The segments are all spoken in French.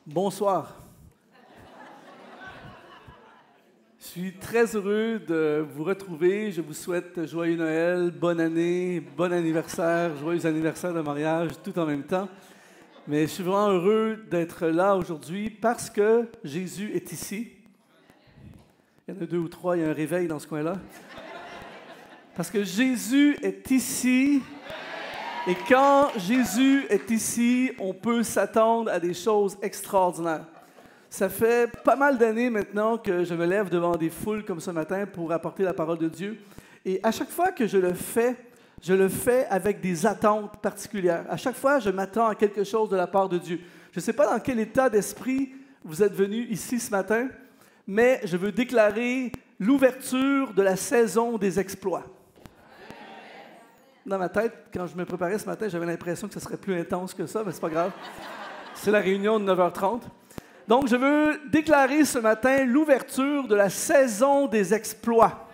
Bonsoir. Je suis très heureux de vous retrouver. Je vous souhaite joyeux Noël, bonne année, bon anniversaire, joyeux anniversaire de mariage, tout en même temps. Mais je suis vraiment heureux d'être là aujourd'hui parce que Jésus est ici. Il y en a 2 ou 3, il y a un réveil dans ce coin-là. Parce que Jésus est ici. Et quand Jésus est ici, on peut s'attendre à des choses extraordinaires. Ça fait pas mal d'années maintenant que je me lève devant des foules comme ce matin pour apporter la parole de Dieu. Et à chaque fois que je le fais avec des attentes particulières. À chaque fois, je m'attends à quelque chose de la part de Dieu. Je ne sais pas dans quel état d'esprit vous êtes venus ici ce matin, mais je veux déclarer l'ouverture de la saison des exploits. Dans ma tête, quand je me préparais ce matin, j'avais l'impression que ce serait plus intense que ça, mais c'est pas grave. C'est la réunion de 9h30. Donc, je veux déclarer ce matin l'ouverture de la saison des exploits.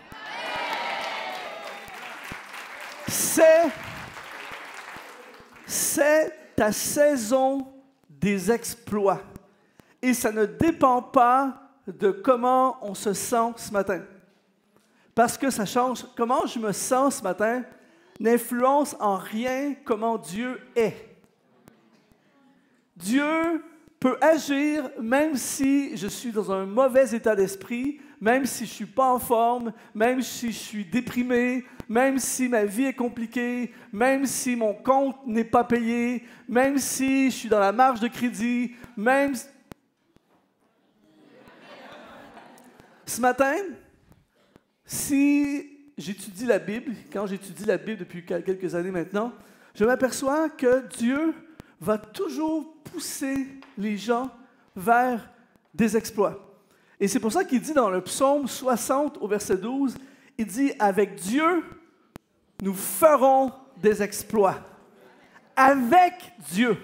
C'est ta saison des exploits. Et ça ne dépend pas de comment on se sent ce matin. Parce que ça change. Comment je me sens ce matin n'influence en rien comment Dieu est. Dieu peut agir même si je suis dans un mauvais état d'esprit, même si je ne suis pas en forme, même si je suis déprimé, même si ma vie est compliquée, même si mon compte n'est pas payé, même si je suis dans la marge de crédit, même... Ce matin, si j'étudie la Bible, quand j'étudie la Bible depuis quelques années maintenant, je m'aperçois que Dieu va toujours pousser les gens vers des exploits. Et c'est pour ça qu'il dit dans le psaume 60 au verset 12, il dit « Avec Dieu, nous ferons des exploits. » Avec Dieu.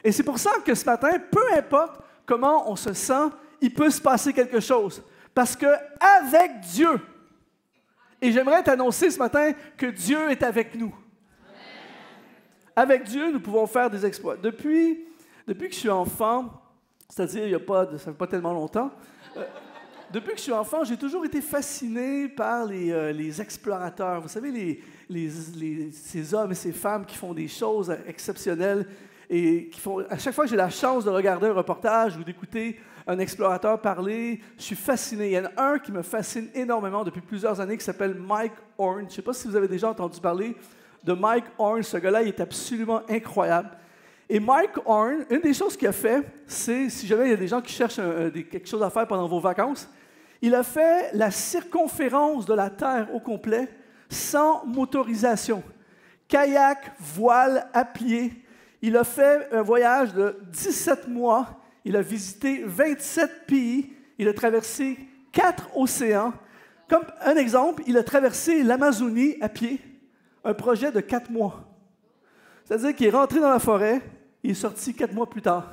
Et c'est pour ça que ce matin, peu importe comment on se sent, il peut se passer quelque chose. Parce que avec Dieu, et j'aimerais t'annoncer ce matin que Dieu est avec nous. Avec Dieu, nous pouvons faire des exploits. Depuis que je suis enfant, c'est-à-dire ça fait pas tellement longtemps, depuis que je suis enfant, j'ai toujours été fasciné par les explorateurs. Vous savez, ces hommes et ces femmes qui font des choses exceptionnelles et à chaque fois que j'ai la chance de regarder un reportage ou d'écouter un explorateur parler, je suis fasciné. Il y en a un qui me fascine énormément depuis plusieurs années qui s'appelle Mike Horn. Je ne sais pas si vous avez déjà entendu parler de Mike Horn. Ce gars-là, il est absolument incroyable. Et Mike Horn, une des choses qu'il a fait, c'est, si jamais il y a des gens qui cherchent quelque chose à faire pendant vos vacances, il a fait la circonférence de la Terre au complet sans motorisation. Kayak, voile, à pied. Il a fait un voyage de 17 mois. Il a visité 27 pays. Il a traversé 4 océans. Comme un exemple, il a traversé l'Amazonie à pied, un projet de 4 mois. C'est-à-dire qu'il est rentré dans la forêt, il est sorti 4 mois plus tard.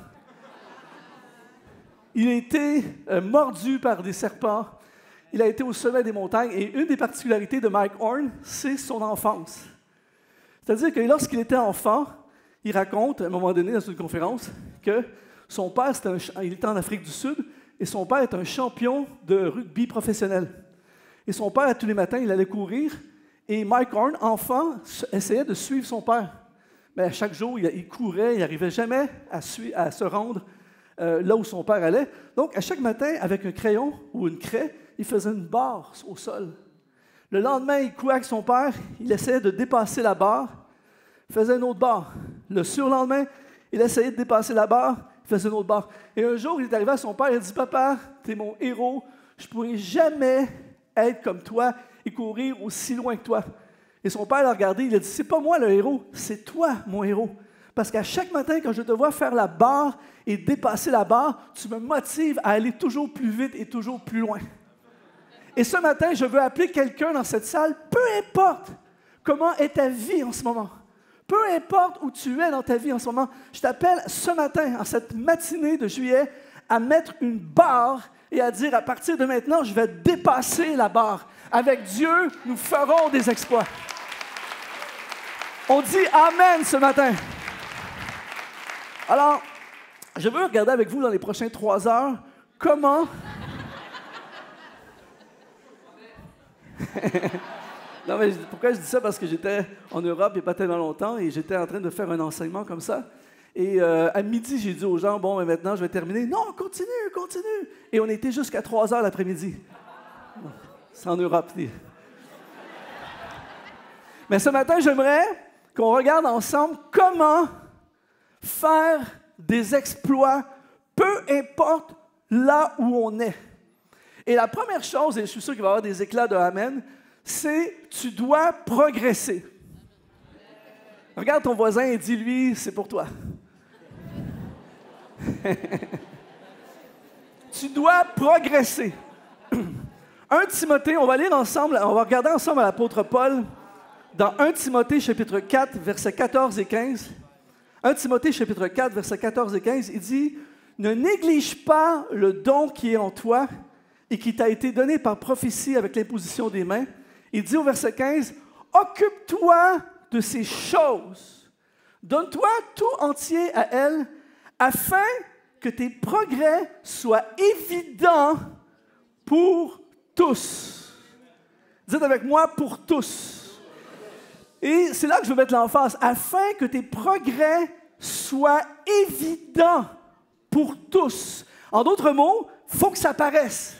Il a été mordu par des serpents. Il a été au sommet des montagnes. Et une des particularités de Mike Horn, c'est son enfance. C'est-à-dire que lorsqu'il était enfant, il raconte, à un moment donné, dans une conférence, que son père, il était en Afrique du Sud, et son père est un champion de rugby professionnel. Et son père, tous les matins, il allait courir, et Mike Horn, enfant, essayait de suivre son père. Mais à chaque jour, il courait, il n'arrivait jamais à se rendre là où son père allait. Donc, à chaque matin, avec un crayon ou une craie, il faisait une barre au sol. Le lendemain, il courait avec son père, il essayait de dépasser la barre, il faisait une autre barre. Le surlendemain, il essayait de dépasser la barre, il faisait une autre barre. Et un jour, il est arrivé à son père, il a dit « Papa, tu es mon héros, je ne pourrai jamais être comme toi et courir aussi loin que toi. » Et son père l'a regardé, il a dit « C'est pas moi le héros, c'est toi mon héros. Parce qu'à chaque matin, quand je te vois faire la barre et dépasser la barre, tu me motives à aller toujours plus vite et toujours plus loin. » Et ce matin, je veux appeler quelqu'un dans cette salle, peu importe comment est ta vie en ce moment. Peu importe où tu es dans ta vie en ce moment, je t'appelle ce matin, en cette matinée de juillet, à mettre une barre et à dire à partir de maintenant, je vais dépasser la barre. Avec Dieu, nous ferons des exploits. On dit Amen ce matin. Alors, Je veux regarder avec vous dans les prochaines 3 heures comment... Non, mais pourquoi je dis ça? Parce que j'étais en Europe il n'y a pas tellement longtemps et j'étais en train de faire un enseignement comme ça. Et à midi, j'ai dit aux gens, bon, mais maintenant, je vais terminer. Non, continue, continue. Et on était jusqu'à 3 heures l'après-midi. C'est en Europe. Mais ce matin, j'aimerais qu'on regarde ensemble comment faire des exploits, peu importe là où on est. Et la première chose, et je suis sûr qu'il va y avoir des éclats de Amen, c'est tu dois progresser. Regarde ton voisin et dis-lui, c'est pour toi. Tu dois progresser. 1 Timothée, on va lire ensemble, on va regarder ensemble l'apôtre Paul dans 1 Timothée chapitre 4, versets 14 et 15. 1 Timothée chapitre 4, versets 14 et 15, il dit « Ne néglige pas le don qui est en toi et qui t'a été donné par prophétie avec l'imposition des mains. » Il dit au verset 15 « Occupe-toi de ces choses. Donne-toi tout entier à elles, afin que tes progrès soient évidents pour tous. » Dites avec moi, pour tous. Et c'est là que je veux mettre l'emphase. Afin que tes progrès soient évidents pour tous. En d'autres mots, il faut que ça paraisse.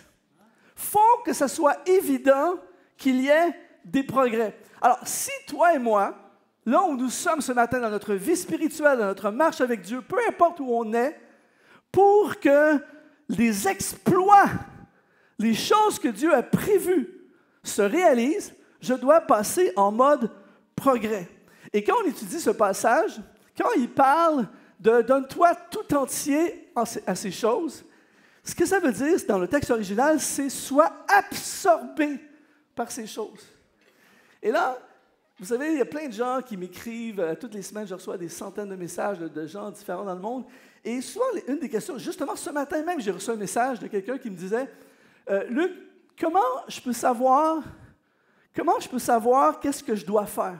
Il faut que ça soit évident qu'il y ait des progrès. Alors, si toi et moi, là où nous sommes ce matin dans notre vie spirituelle, dans notre marche avec Dieu, peu importe où on est, pour que les exploits, les choses que Dieu a prévues se réalisent, je dois passer en mode progrès. Et quand on étudie ce passage, quand il parle de « donne-toi tout entier à ces choses », ce que ça veut dire dans le texte original, c'est « sois absorbé par ces choses ». Et là, vous savez, il y a plein de gens qui m'écrivent, toutes les semaines, je reçois des centaines de messages de gens différents dans le monde. Et souvent, une des questions, justement ce matin même, j'ai reçu un message de quelqu'un qui me disait « Luc, comment je peux savoir qu'est-ce que je dois faire? »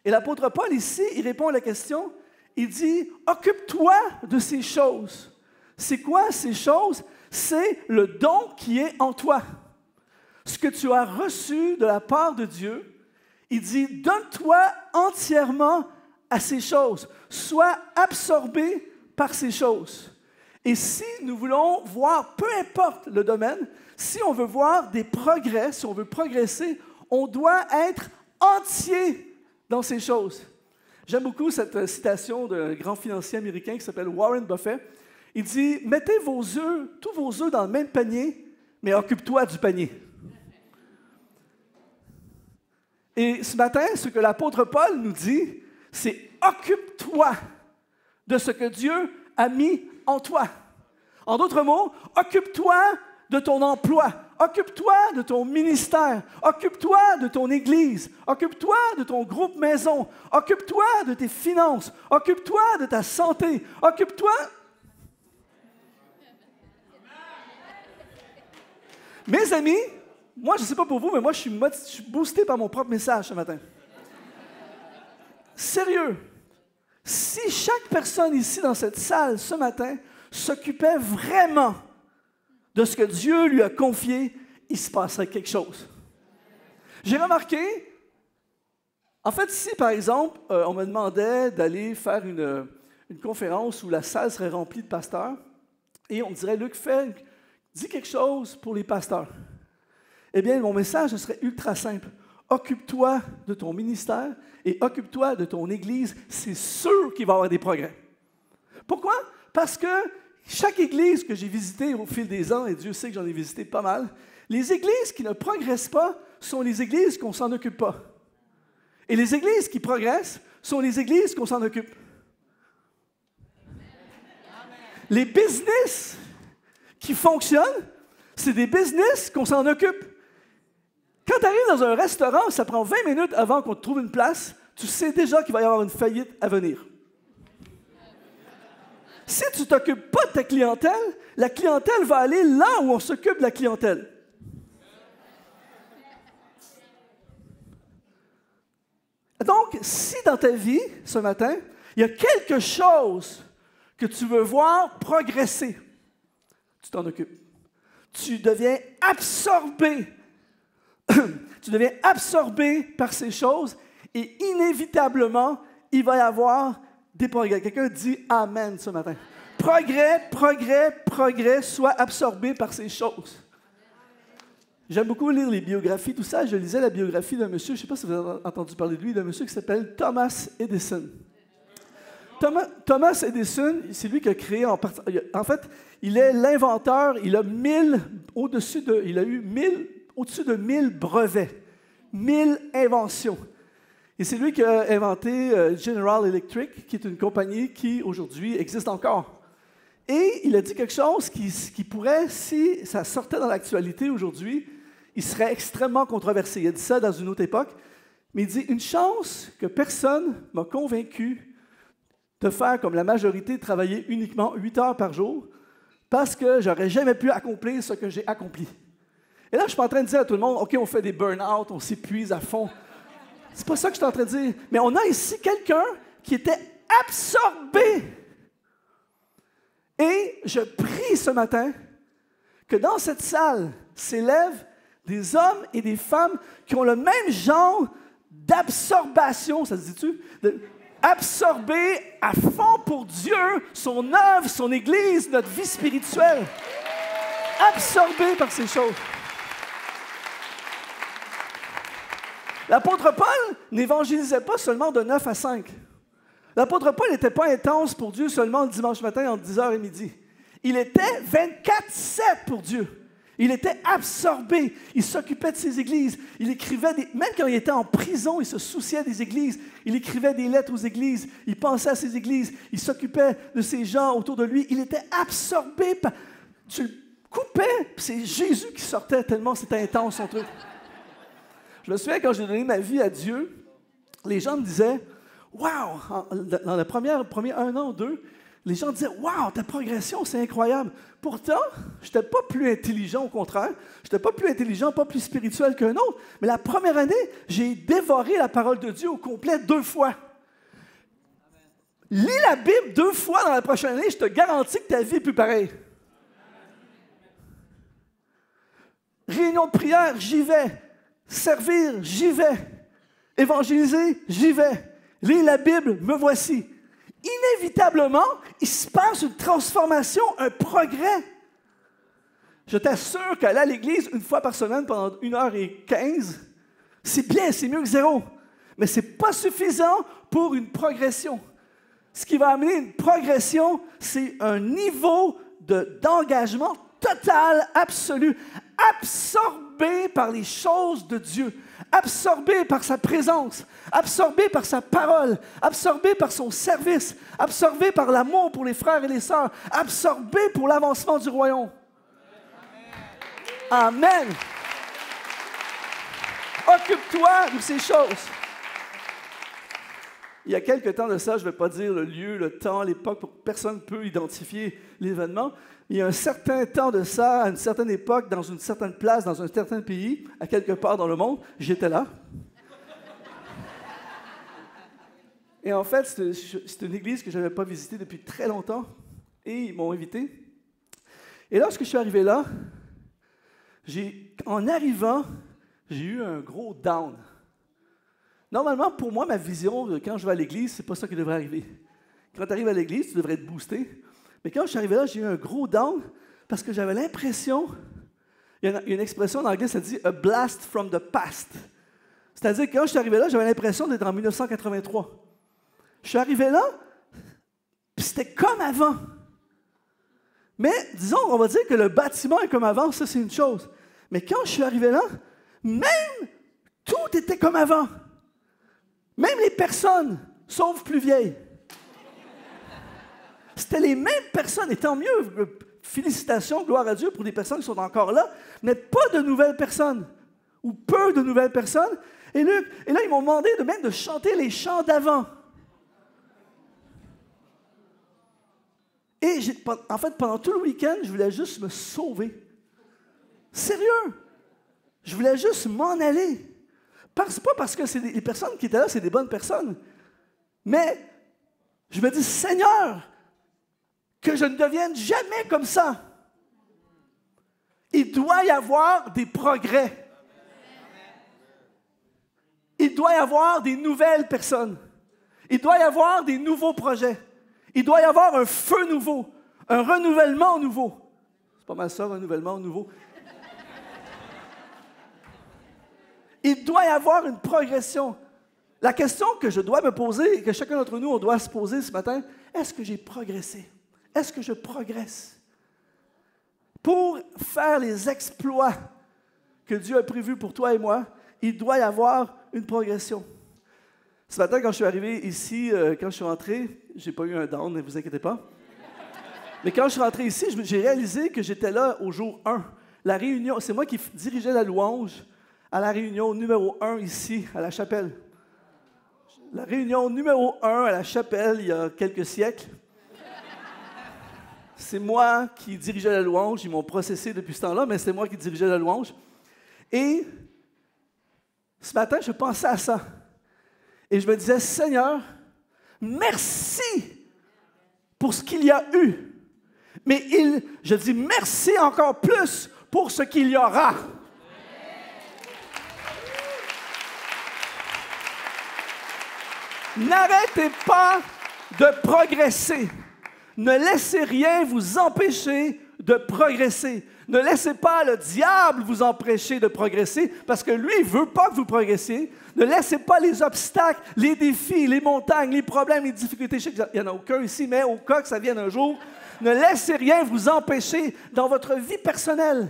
Et l'apôtre Paul, ici, il répond à la question, il dit « Occupe-toi de ces choses. » C'est quoi ces choses? C'est le don qui est en toi. Ce que tu as reçu de la part de Dieu, il dit « Donne-toi entièrement à ces choses. Sois absorbé par ces choses. » Et si nous voulons voir, peu importe le domaine, si on veut voir des progrès, si on veut progresser, on doit être entier dans ces choses. J'aime beaucoup cette citation d'un grand financier américain qui s'appelle Warren Buffett. Il dit « Mettez tous vos œufs dans le même panier, mais occupe-toi du panier. » Et ce matin, ce que l'apôtre Paul nous dit, c'est « Occupe-toi de ce que Dieu a mis en toi. » En d'autres mots, occupe-toi de ton emploi, occupe-toi de ton ministère, occupe-toi de ton église, occupe-toi de ton groupe maison, occupe-toi de tes finances, occupe-toi de ta santé, occupe-toi... Mes amis, moi je ne sais pas pour vous, mais moi je suis boosté par mon propre message ce matin. Sérieux, si chaque personne ici dans cette salle ce matin s'occupait vraiment de ce que Dieu lui a confié, il se passerait quelque chose. J'ai remarqué, en fait, si par exemple, on me demandait d'aller faire une conférence où la salle serait remplie de pasteurs, et on me dirait, Luc, dis quelque chose pour les pasteurs. Eh bien, mon message ce serait ultra simple. Occupe-toi de ton ministère et occupe-toi de ton église. C'est sûr qu'il va y avoir des progrès. Pourquoi? Parce que chaque église que j'ai visitée au fil des ans, et Dieu sait que j'en ai visité pas mal, les églises qui ne progressent pas sont les églises qu'on ne s'en occupe pas. Et les églises qui progressent sont les églises qu'on s'en occupe. Les business qui fonctionnent, c'est des business qu'on s'en occupe. Quand tu arrives dans un restaurant, ça prend 20 minutes avant qu'on te trouve une place, tu sais déjà qu'il va y avoir une faillite à venir. Si tu ne t'occupes pas de ta clientèle, la clientèle va aller là où on s'occupe de la clientèle. Donc, si dans ta vie, ce matin, il y a quelque chose que tu veux voir progresser, tu t'en occupes. Tu deviens absorbé. Tu deviens absorbé par ces choses et inévitablement, il va y avoir des progrès. Quelqu'un dit Amen ce matin. Progrès, progrès, progrès, sois absorbé par ces choses. J'aime beaucoup lire les biographies, tout ça. Je lisais la biographie d'un monsieur, je ne sais pas si vous avez entendu parler de lui, d'un monsieur qui s'appelle Thomas Edison. Thomas Edison, c'est lui qui a créé, en fait, il est l'inventeur, il a au-dessus de 1000 brevets, 1000 inventions. Et c'est lui qui a inventé General Electric, qui est une compagnie qui, aujourd'hui, existe encore. Et il a dit quelque chose qui pourrait, si ça sortait dans l'actualité aujourd'hui, il serait extrêmement controversé. Il a dit ça dans une autre époque, mais il dit « Une chance que personne m'a convaincu de faire comme la majorité, travailler uniquement 8 heures par jour, parce que j'aurais jamais pu accomplir ce que j'ai accompli. » Et là, je ne suis pas en train de dire à tout le monde « OK, on fait des burn-out, on s'épuise à fond. » C'est pas ça que je suis en train de dire. Mais on a ici quelqu'un qui était absorbé. Et je prie ce matin que dans cette salle s'élèvent des hommes et des femmes qui ont le même genre d'absorbation, ça se dit-tu? Absorber à fond pour Dieu, son œuvre, son Église, notre vie spirituelle. Absorbé par ces choses. L'apôtre Paul n'évangélisait pas seulement de 9 à 5. L'apôtre Paul n'était pas intense pour Dieu seulement le dimanche matin entre 10h et midi. Il était 24/7 pour Dieu. Il était absorbé. Il s'occupait de ses églises. Il écrivait même quand il était en prison, il se souciait des églises. Il écrivait des lettres aux églises. Il pensait à ses églises. Il s'occupait de ces gens autour de lui. Il était absorbé. Tu le coupais, c'est Jésus qui sortait tellement c'était intense son truc. Je me souviens quand j'ai donné ma vie à Dieu, les gens me disaient « Wow! » Dans le premier 1 an ou 2, les gens disaient « Wow, ta progression, c'est incroyable! » Pourtant, je n'étais pas plus intelligent, au contraire. Je n'étais pas plus intelligent, pas plus spirituel qu'un autre. Mais la première année, j'ai dévoré la parole de Dieu au complet 2 fois. Lis la Bible 2 fois dans la prochaine année, je te garantis que ta vie est plus pareille. Réunion de prière, j'y vais. Servir, j'y vais. Évangéliser, j'y vais. Lire la Bible, me voici. Inévitablement, il se passe une transformation, un progrès. Je t'assure qu'aller à l'église 1 fois par semaine pendant 1h15, c'est bien, c'est mieux que 0. Mais ce n'est pas suffisant pour une progression. Ce qui va amener une progression, c'est un niveau d'engagement total, absolu, absorbé par les choses de Dieu, absorbé par sa présence, absorbé par sa parole, absorbé par son service, absorbé par l'amour pour les frères et les sœurs, absorbé pour l'avancement du royaume. Amen. Occupe-toi de ces choses. Il y a quelque temps de ça, je ne vais pas dire le lieu, le temps, l'époque, pour que personne ne peut identifier l'événement. Il y a un certain temps de ça, à une certaine époque, dans une certaine place, dans un certain pays, à quelque part dans le monde, j'étais là. Et en fait, c'est une église que je n'avais pas visitée depuis très longtemps, et ils m'ont invité. Et lorsque je suis arrivé là, en arrivant, j'ai eu un gros down. Normalement, pour moi, ma vision, quand je vais à l'église, c'est pas ça qui devrait arriver. Quand tu arrives à l'église, tu devrais être boosté. Mais quand je suis arrivé là, j'ai eu un gros down parce que j'avais l'impression, il y a une expression en anglais, ça dit « a blast from the past ». C'est-à-dire que quand je suis arrivé là, j'avais l'impression d'être en 1983. Je suis arrivé là, puis c'était comme avant. Mais disons, on va dire que le bâtiment est comme avant, ça c'est une chose. Mais quand je suis arrivé là, même tout était comme avant. Même les personnes, sauf plus vieilles. C'était les mêmes personnes, et tant mieux, félicitations, gloire à Dieu pour les personnes qui sont encore là, mais pas de nouvelles personnes, ou peu de nouvelles personnes. Et là, ils m'ont demandé même de chanter les chants d'avant. Et en fait, pendant tout le week-end, je voulais juste me sauver. Sérieux! Je voulais juste m'en aller. Pas parce que les personnes qui étaient là, c'est des bonnes personnes. Mais je me dis, Seigneur, que je ne devienne jamais comme ça. Il doit y avoir des progrès. Il doit y avoir des nouvelles personnes. Il doit y avoir des nouveaux projets. Il doit y avoir un feu nouveau, un renouvellement nouveau. C'est pas mal ça, renouvellement nouveau. Il doit y avoir une progression. La question que je dois me poser et que chacun d'entre nous, on doit se poser ce matin, est-ce que j'ai progressé? Est-ce que je progresse? Pour faire les exploits que Dieu a prévus pour toi et moi, il doit y avoir une progression. Ce matin, quand je suis arrivé ici, quand je suis rentré, je n'ai pas eu un down, ne vous inquiétez pas. Mais quand je suis rentré ici, j'ai réalisé que j'étais là au jour 1. La réunion, c'est moi qui dirigeais la louange à la réunion numéro 1 ici, à la chapelle. La réunion numéro 1 à la chapelle, il y a quelques siècles. C'est moi qui dirigeais la louange. Ils m'ont processé depuis ce temps-là, mais c'est moi qui dirigeais la louange. Et ce matin, je pensais à ça. Et je me disais, Seigneur, merci pour ce qu'il y a eu. Mais je dis merci encore plus pour ce qu'il y aura. N'arrêtez pas de progresser. Ne laissez rien vous empêcher de progresser. Ne laissez pas le diable vous empêcher de progresser parce que lui, il ne veut pas que vous progressiez. Ne laissez pas les obstacles, les défis, les montagnes, les problèmes, les difficultés. Je sais qu'il n'y en a aucun ici, mais au cas que ça vienne un jour, ne laissez rien vous empêcher dans votre vie personnelle.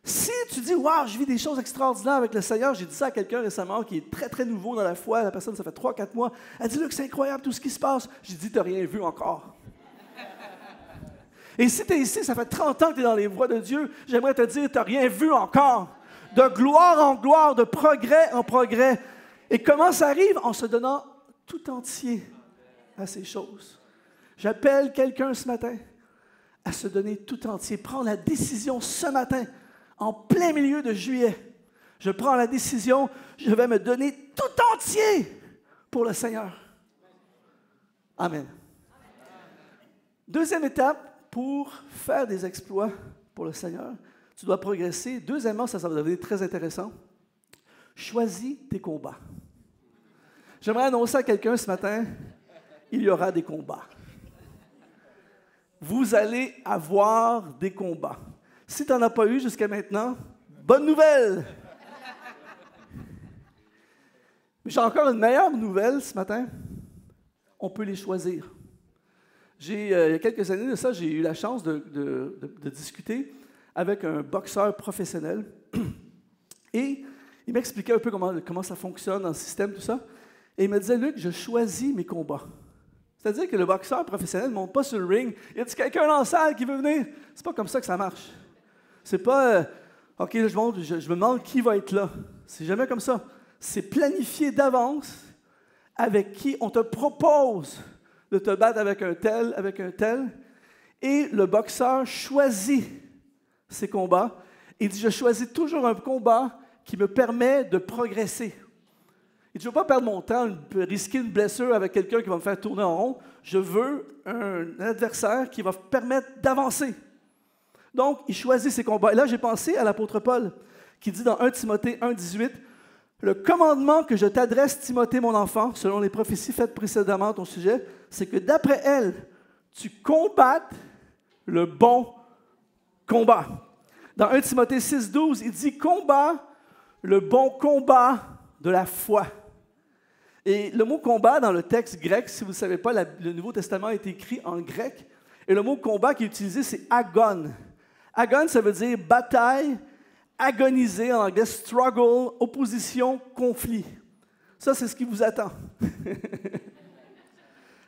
Si tu dis « Wow, je vis des choses extraordinaires avec le Seigneur », j'ai dit ça à quelqu'un récemment qui est très, très nouveau dans la foi. La personne, ça fait 3-4 mois. Elle dit « Luc, c'est incroyable tout ce qui se passe. » J'ai dit « Tu n'as rien vu encore. » Et si tu es ici, ça fait 30 ans que tu es dans les voies de Dieu, j'aimerais te dire « Tu n'as rien vu encore. » De gloire en gloire, de progrès en progrès. Et comment ça arrive? En se donnant tout entier à ces choses. J'appelle quelqu'un ce matin à se donner tout entier. Prends la décision ce matin. En plein milieu de juillet, je prends la décision, je vais me donner tout entier pour le Seigneur. Amen. Deuxième étape, pour faire des exploits pour le Seigneur, tu dois progresser. Deuxièmement, ça va devenir très intéressant. Choisis tes combats. J'aimerais annoncer à quelqu'un ce matin, il y aura des combats. Vous allez avoir des combats. Si tu n'en as pas eu jusqu'à maintenant, bonne nouvelle! Mais j'ai encore une meilleure nouvelle ce matin. On peut les choisir. Il y a quelques années de ça, j'ai eu la chance de discuter avec un boxeur professionnel. Et il m'expliquait un peu comment ça fonctionne dans le système, tout ça. Et il me disait, Luc, je choisis mes combats. C'est-à-dire que le boxeur professionnel ne monte pas sur le ring. Il y a quelqu'un dans la salle qui veut venir. C'est pas comme ça que ça marche. C'est pas, OK, je me demande qui va être là. C'est jamais comme ça. C'est planifié d'avance avec qui on te propose de te battre avec un tel. Et le boxeur choisit ses combats. Il dit, je choisis toujours un combat qui me permet de progresser. Il dit, je ne veux pas perdre mon temps, risquer une blessure avec quelqu'un qui va me faire tourner en rond. Je veux un adversaire qui va me permettre d'avancer. Donc, il choisit ses combats. Et là, j'ai pensé à l'apôtre Paul, qui dit dans 1 Timothée 1,18, « Le commandement que je t'adresse, Timothée, mon enfant, selon les prophéties faites précédemment à ton sujet, c'est que d'après elles, tu combattes le bon combat. » Dans 1 Timothée 6,12, il dit « Combat le bon combat de la foi. » Et le mot « combat » dans le texte grec, si vous ne le savez pas, le Nouveau Testament est écrit en grec. Et le mot « combat » qui est utilisé, c'est « agon ». Agon, ça veut dire bataille, agoniser, en anglais, struggle, opposition, conflit. Ça, c'est ce qui vous attend.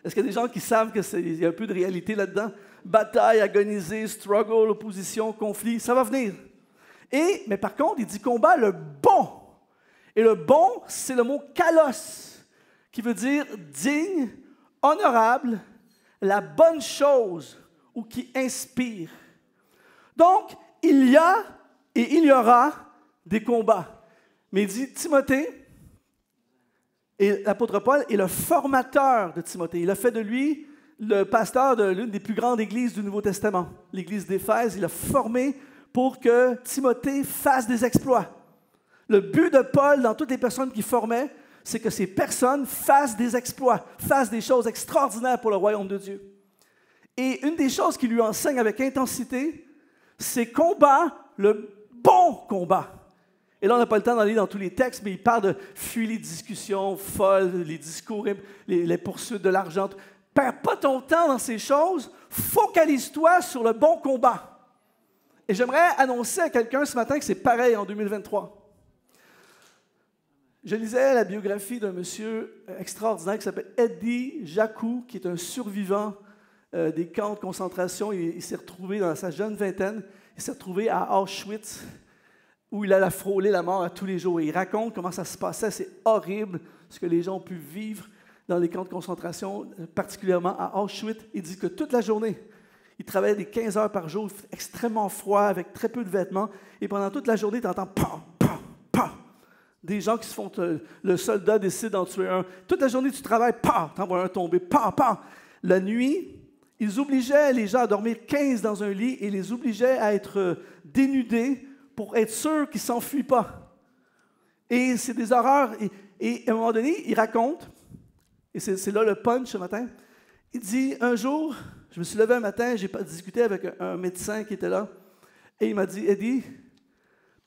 Est-ce qu'il y a des gens qui savent qu'il y a un peu de réalité là-dedans? Bataille, agoniser, struggle, opposition, conflit, ça va venir. Mais par contre, il dit combat le bon. Et le bon, c'est le mot kalos, qui veut dire digne, honorable, la bonne chose ou qui inspire. Donc, il y a et il y aura des combats. Mais il dit Timothée, et l'apôtre Paul est le formateur de Timothée. Il a fait de lui le pasteur de l'une des plus grandes églises du Nouveau Testament, l'église d'Éphèse. Il a formé pour que Timothée fasse des exploits. Le but de Paul, dans toutes les personnes qu'il formait, c'est que ces personnes fassent des exploits, fassent des choses extraordinaires pour le royaume de Dieu. Et une des choses qu'il lui enseigne avec intensité, c'est combat le bon combat. Et là, on n'a pas le temps d'aller dans tous les textes, mais il parle de fuir les discussions folles, les discours, les poursuites de l'argent. Perds pas ton temps dans ces choses, focalise-toi sur le bon combat. Et j'aimerais annoncer à quelqu'un ce matin que c'est pareil en 2023. Je lisais la biographie d'un monsieur extraordinaire qui s'appelle Eddie Jaku, qui est un survivant des camps de concentration. Il s'est retrouvé dans sa jeune vingtaine, il s'est retrouvé à Auschwitz, où il allait frôler la mort à tous les jours. Et il raconte comment ça se passait. C'est horrible ce que les gens ont pu vivre dans les camps de concentration, particulièrement à Auschwitz. Il dit que toute la journée, il travaillait des 15 heures par jour, extrêmement froid, avec très peu de vêtements. Et pendant toute la journée, tu entends pam, pam, pam. Des gens qui se font... le soldat décide d'en tuer un. Toute la journée, tu travailles, pam, t'en vois un tomber, pam, pam. La nuit, ils obligeaient les gens à dormir 15 dans un lit et les obligeaient à être dénudés pour être sûrs qu'ils ne s'enfuient pas. Et c'est des horreurs. Et à un moment donné, il raconte, et c'est là le punch ce matin, il dit, un jour, je me suis levé un matin, j'ai discuté avec un médecin qui était là, et il m'a dit, Eddie,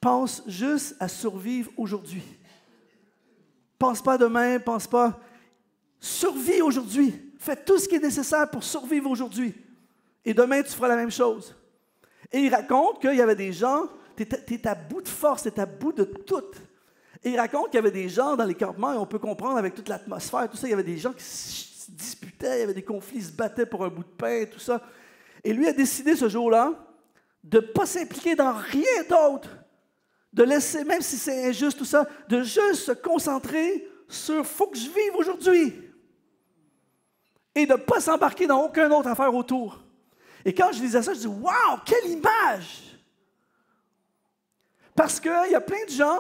pense juste à survivre aujourd'hui. Pense pas demain, pense pas. Survis aujourd'hui. Fais tout ce qui est nécessaire pour survivre aujourd'hui. Et demain, tu feras la même chose. Et il raconte qu'il y avait des gens, tu es à bout de force, tu es à bout de tout. Et il raconte qu'il y avait des gens dans les campements, et on peut comprendre avec toute l'atmosphère, tout ça, il y avait des gens qui se disputaient, il y avait des conflits, ils se battaient pour un bout de pain, tout ça. Et lui a décidé ce jour-là de ne pas s'impliquer dans rien d'autre, de laisser, même si c'est injuste, tout ça, de juste se concentrer sur « faut que je vive aujourd'hui » et de ne pas s'embarquer dans aucune autre affaire autour. Et quand je lisais ça, je dis « wow, quelle image !» Parce qu'il y a plein de gens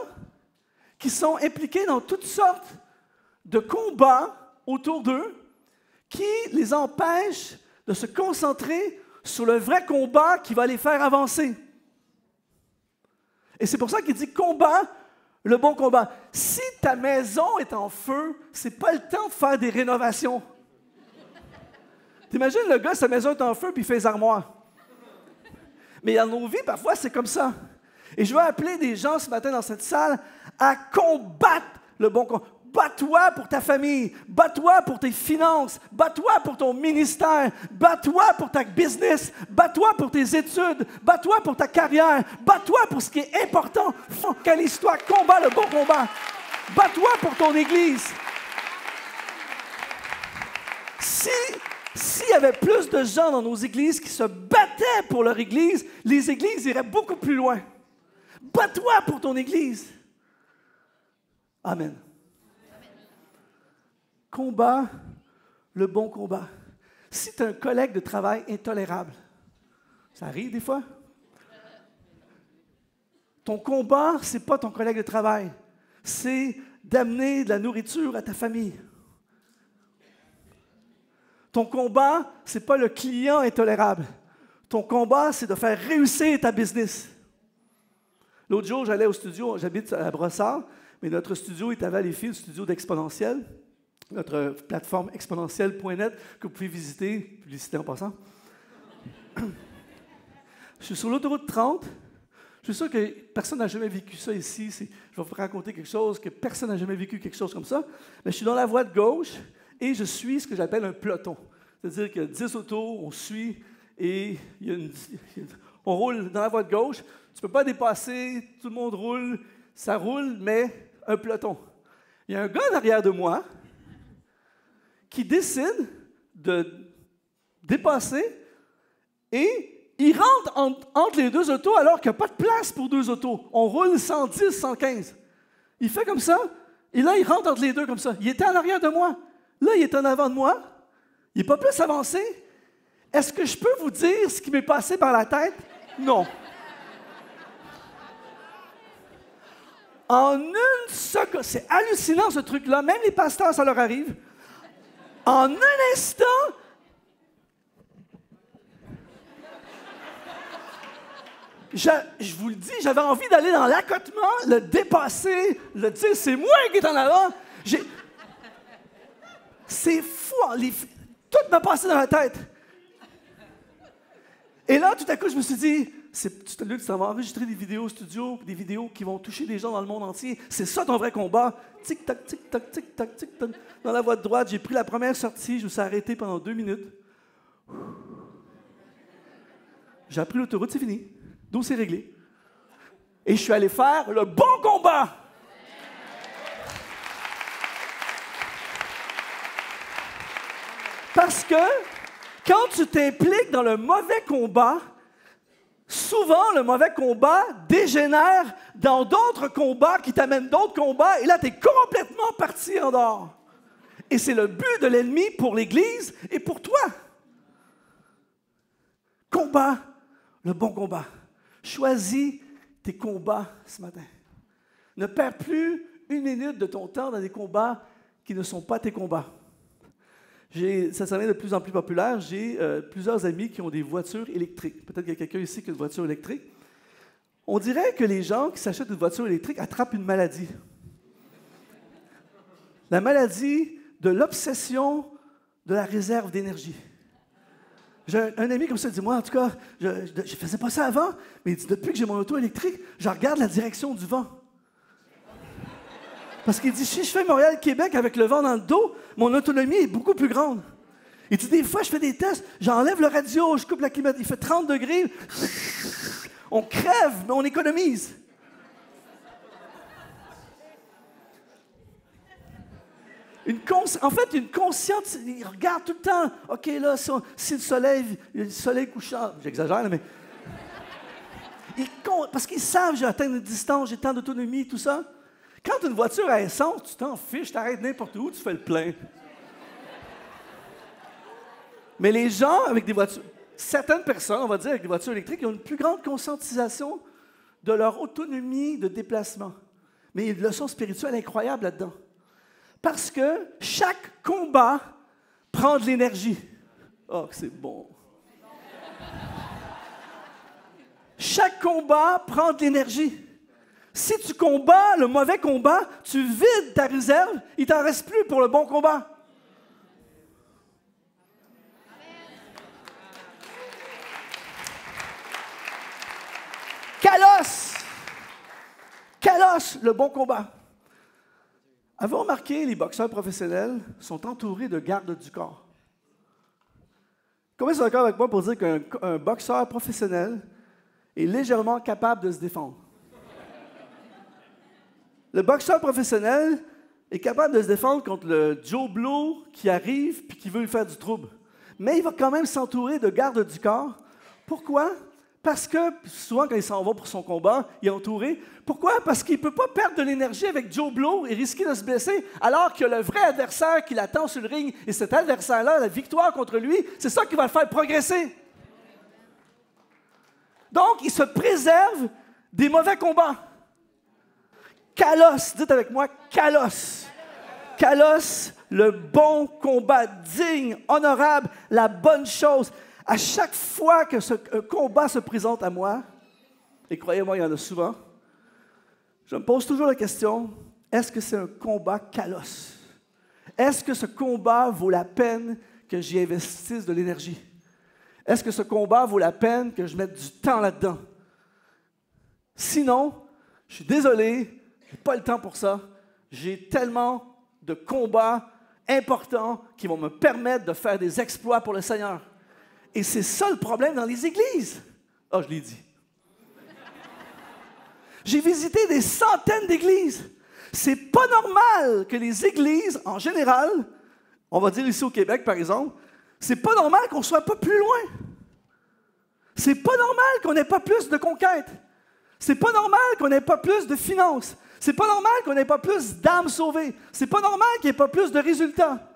qui sont impliqués dans toutes sortes de combats autour d'eux qui les empêchent de se concentrer sur le vrai combat qui va les faire avancer. Et c'est pour ça qu'il dit « combat le bon combat ». Si ta maison est en feu, ce n'est pas le temps de faire des rénovations. T'imagines le gars, sa maison est en feu, puis il fait les armoires. Mais dans nos vies, parfois, c'est comme ça. Et je veux appeler des gens ce matin dans cette salle à combattre le bon combat. Bats-toi pour ta famille, bats-toi pour tes finances, bats-toi pour ton ministère, bats-toi pour ta business, bats-toi pour tes études, bats-toi pour ta carrière, bats-toi pour ce qui est important. Focalise-toi, combat le bon combat. Bats-toi pour ton Église. S'il y avait plus de gens dans nos églises qui se battaient pour leur Église, les églises iraient beaucoup plus loin. Bats-toi pour ton Église. Amen. Combat le bon combat. Si tu as un collègue de travail intolérable, ça arrive des fois, ton combat, ce n'est pas ton collègue de travail, c'est d'amener de la nourriture à ta famille. Ton combat, ce n'est pas le client intolérable. Ton combat, c'est de faire réussir ta business. L'autre jour, j'allais au studio, j'habite à Brossard, mais notre studio est à Valleyfield, le studio d'Exponentiel, notre plateforme exponentielle.net que vous pouvez visiter, publicité en passant. Je suis sur l'autoroute 30. Je suis sûr que personne n'a jamais vécu ça ici. Je vais vous raconter quelque chose que personne n'a jamais vécu quelque chose comme ça. Mais je suis dans la voie de gauche et je suis ce que j'appelle un peloton. C'est-à-dire qu'il y a 10 autos, on suit et on roule dans la voie de gauche. Tu ne peux pas dépasser, tout le monde roule, ça roule, mais un peloton. Il y a un gars derrière de moi qui décide de dépasser et il rentre entre les deux autos alors qu'il n'y a pas de place pour deux autos. On roule 110, 115. Il fait comme ça, et là, il rentre entre les deux comme ça. Il était en arrière de moi. Là, il est en avant de moi. Il n'est pas plus avancé. Est-ce que je peux vous dire ce qui m'est passé par la tête? Non. En une seconde, c'est hallucinant ce truc-là, même les pasteurs, ça leur arrive. En un instant, Je vous le dis, j'avais envie d'aller dans l'accotement, le dépasser, le dire, c'est moi qui est en avant. C'est fou, tout m'a passé dans la tête. Et là, tout à coup, je me suis dit, Luc, tu vas enregistrer des vidéos au studio, des vidéos qui vont toucher des gens dans le monde entier. C'est ça ton vrai combat. Tic-tac, tic-tac, tic-tac, tic-tac. Dans la voie de droite, j'ai pris la première sortie, je me suis arrêté pendant 2 minutes. J'ai appris l'autoroute, c'est fini. Dossier réglé. Et je suis allé faire le bon combat. Parce que quand tu t'impliques dans le mauvais combat, souvent le mauvais combat dégénère dans d'autres combats qui t'amènent d'autres combats, et là, tu es complètement parti en dehors. Et c'est le but de l'ennemi pour l'Église et pour toi. Combat, le bon combat. Choisis tes combats ce matin. Ne perds plus 1 minute de ton temps dans des combats qui ne sont pas tes combats. Ça devient de plus en plus populaire. J'ai plusieurs amis qui ont des voitures électriques. Peut-être qu'il y a quelqu'un ici qui a une voiture électrique. On dirait que les gens qui s'achètent une voiture électrique attrapent une maladie. La maladie de l'obsession de la réserve d'énergie. J'ai un ami comme ça, il dit, moi, en tout cas, je ne faisais pas ça avant, mais il dit, depuis que j'ai mon auto électrique, je regarde la direction du vent. Parce qu'il dit, si je fais Montréal-Québec avec le vent dans le dos, mon autonomie est beaucoup plus grande. Il dit, des fois, je fais des tests, j'enlève le radio, je coupe la climatisation, il fait 30 degrés, on crève, mais on économise. Une conscience, il regarde tout le temps. OK, là, si le soleil couchant, j'exagère, mais... Parce qu'ils savent, j'ai atteint une distance, j'ai tant d'autonomie, tout ça. Quand une voiture à essence, tu t'en fiches, t'arrêtes n'importe où, tu fais le plein. Mais les gens avec des voitures, certaines personnes, on va dire, avec des voitures électriques, ils ont une plus grande conscientisation de leur autonomie de déplacement. Mais il y a une leçon spirituelle incroyable là-dedans. Parce que chaque combat prend de l'énergie. Oh, c'est bon. Chaque combat prend de l'énergie. Si tu combats le mauvais combat, tu vides ta réserve, il ne t'en reste plus pour le bon combat. Kalos, le bon combat. Avez-vous remarqué, les boxeurs professionnels sont entourés de gardes du corps? Combien sont d'accord avec moi pour dire qu'un boxeur professionnel est légèrement capable de se défendre? Le boxeur professionnel est capable de se défendre contre le Joe Blow qui arrive et qui veut lui faire du trouble. Mais il va quand même s'entourer de gardes du corps. Pourquoi? Parce que souvent, quand il s'en va pour son combat, il est entouré. Pourquoi? Parce qu'il ne peut pas perdre de l'énergie avec Joe Blow et risquer de se blesser, alors qu'il y a le vrai adversaire qui l'attend sur le ring. Et cet adversaire-là, la victoire contre lui, c'est ça qui va le faire progresser. Donc, il se préserve des mauvais combats. Kalos, dites avec moi, Kalos. Kalos, le bon combat, digne, honorable, la bonne chose. À chaque fois que ce combat se présente à moi, et croyez-moi, il y en a souvent, je me pose toujours la question, est-ce que c'est un combat kalos? Est-ce que ce combat vaut la peine que j'y investisse de l'énergie? Est-ce que ce combat vaut la peine que je mette du temps là-dedans? Sinon, je suis désolé, je n'ai pas le temps pour ça. J'ai tellement de combats importants qui vont me permettre de faire des exploits pour le Seigneur. Et c'est ça le problème dans les églises. Ah, je l'ai dit. J'ai visité des centaines d'églises. C'est pas normal que les églises, en général, on va dire ici au Québec, par exemple, c'est pas normal qu'on ne soit pas plus loin. C'est pas normal qu'on n'ait pas plus de conquêtes. C'est pas normal qu'on n'ait pas plus de finances. C'est pas normal qu'on n'ait pas plus d'âmes sauvées. C'est pas normal qu'il n'y ait pas plus de résultats.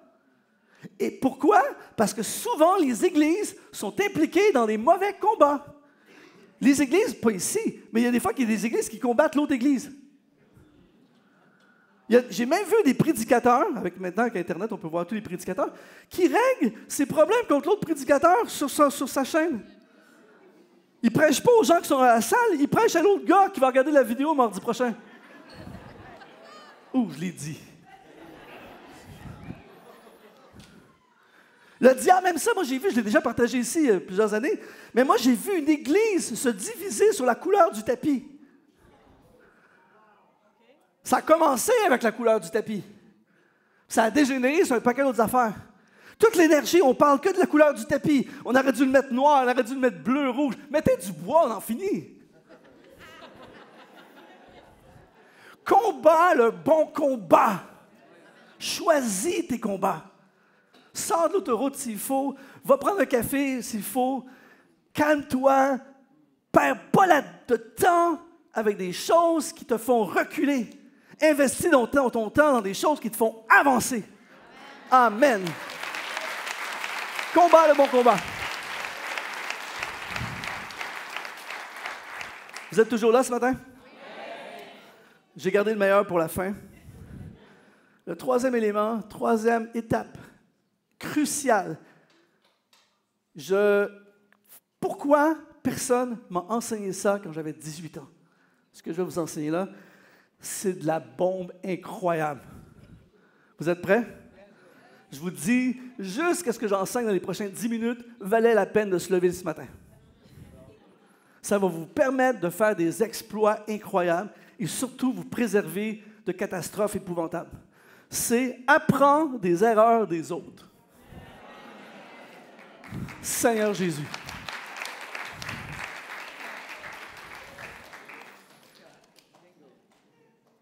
Et pourquoi? Parce que souvent, les églises sont impliquées dans des mauvais combats. Les églises, pas ici, mais il y a des fois qu'il y a des églises qui combattent l'autre église. J'ai même vu des prédicateurs, avec maintenant avec Internet, on peut voir tous les prédicateurs, qui règlent ses problèmes contre l'autre prédicateur sur sa chaîne. Il ne prêche pas aux gens qui sont à la salle, il prêche à l'autre gars qui va regarder la vidéo mardi prochain. Ouh, je l'ai dit. Le diable, même ça, moi j'ai vu, je l'ai déjà partagé ici il y a plusieurs années, mais moi j'ai vu une église se diviser sur la couleur du tapis. Ça a commencé avec la couleur du tapis. Ça a dégénéré sur un paquet d'autres affaires. Toute l'énergie, on parle que de la couleur du tapis. On aurait dû le mettre noir, on aurait dû le mettre bleu, rouge. Mettez du bois, on en finit. Combat le bon combat. Choisis tes combats. Sors de l'autoroute s'il faut. Va prendre un café s'il faut. Calme-toi. Perds pas de temps avec des choses qui te font reculer. Investis ton temps dans des choses qui te font avancer. Amen. Combat le bon combat. Vous êtes toujours là ce matin? J'ai gardé le meilleur pour la fin. Le troisième élément, troisième étape, cruciale. Pourquoi personne m'a enseigné ça quand j'avais 18 ans? Ce que je vais vous enseigner là, c'est de la bombe incroyable. Vous êtes prêts? Je vous dis, jusqu'à ce que j'enseigne dans les prochaines 10 minutes, valait la peine de se lever ce matin. Ça va vous permettre de faire des exploits incroyables et surtout vous préserver de catastrophes épouvantables. C'est apprendre des erreurs des autres. Seigneur Jésus.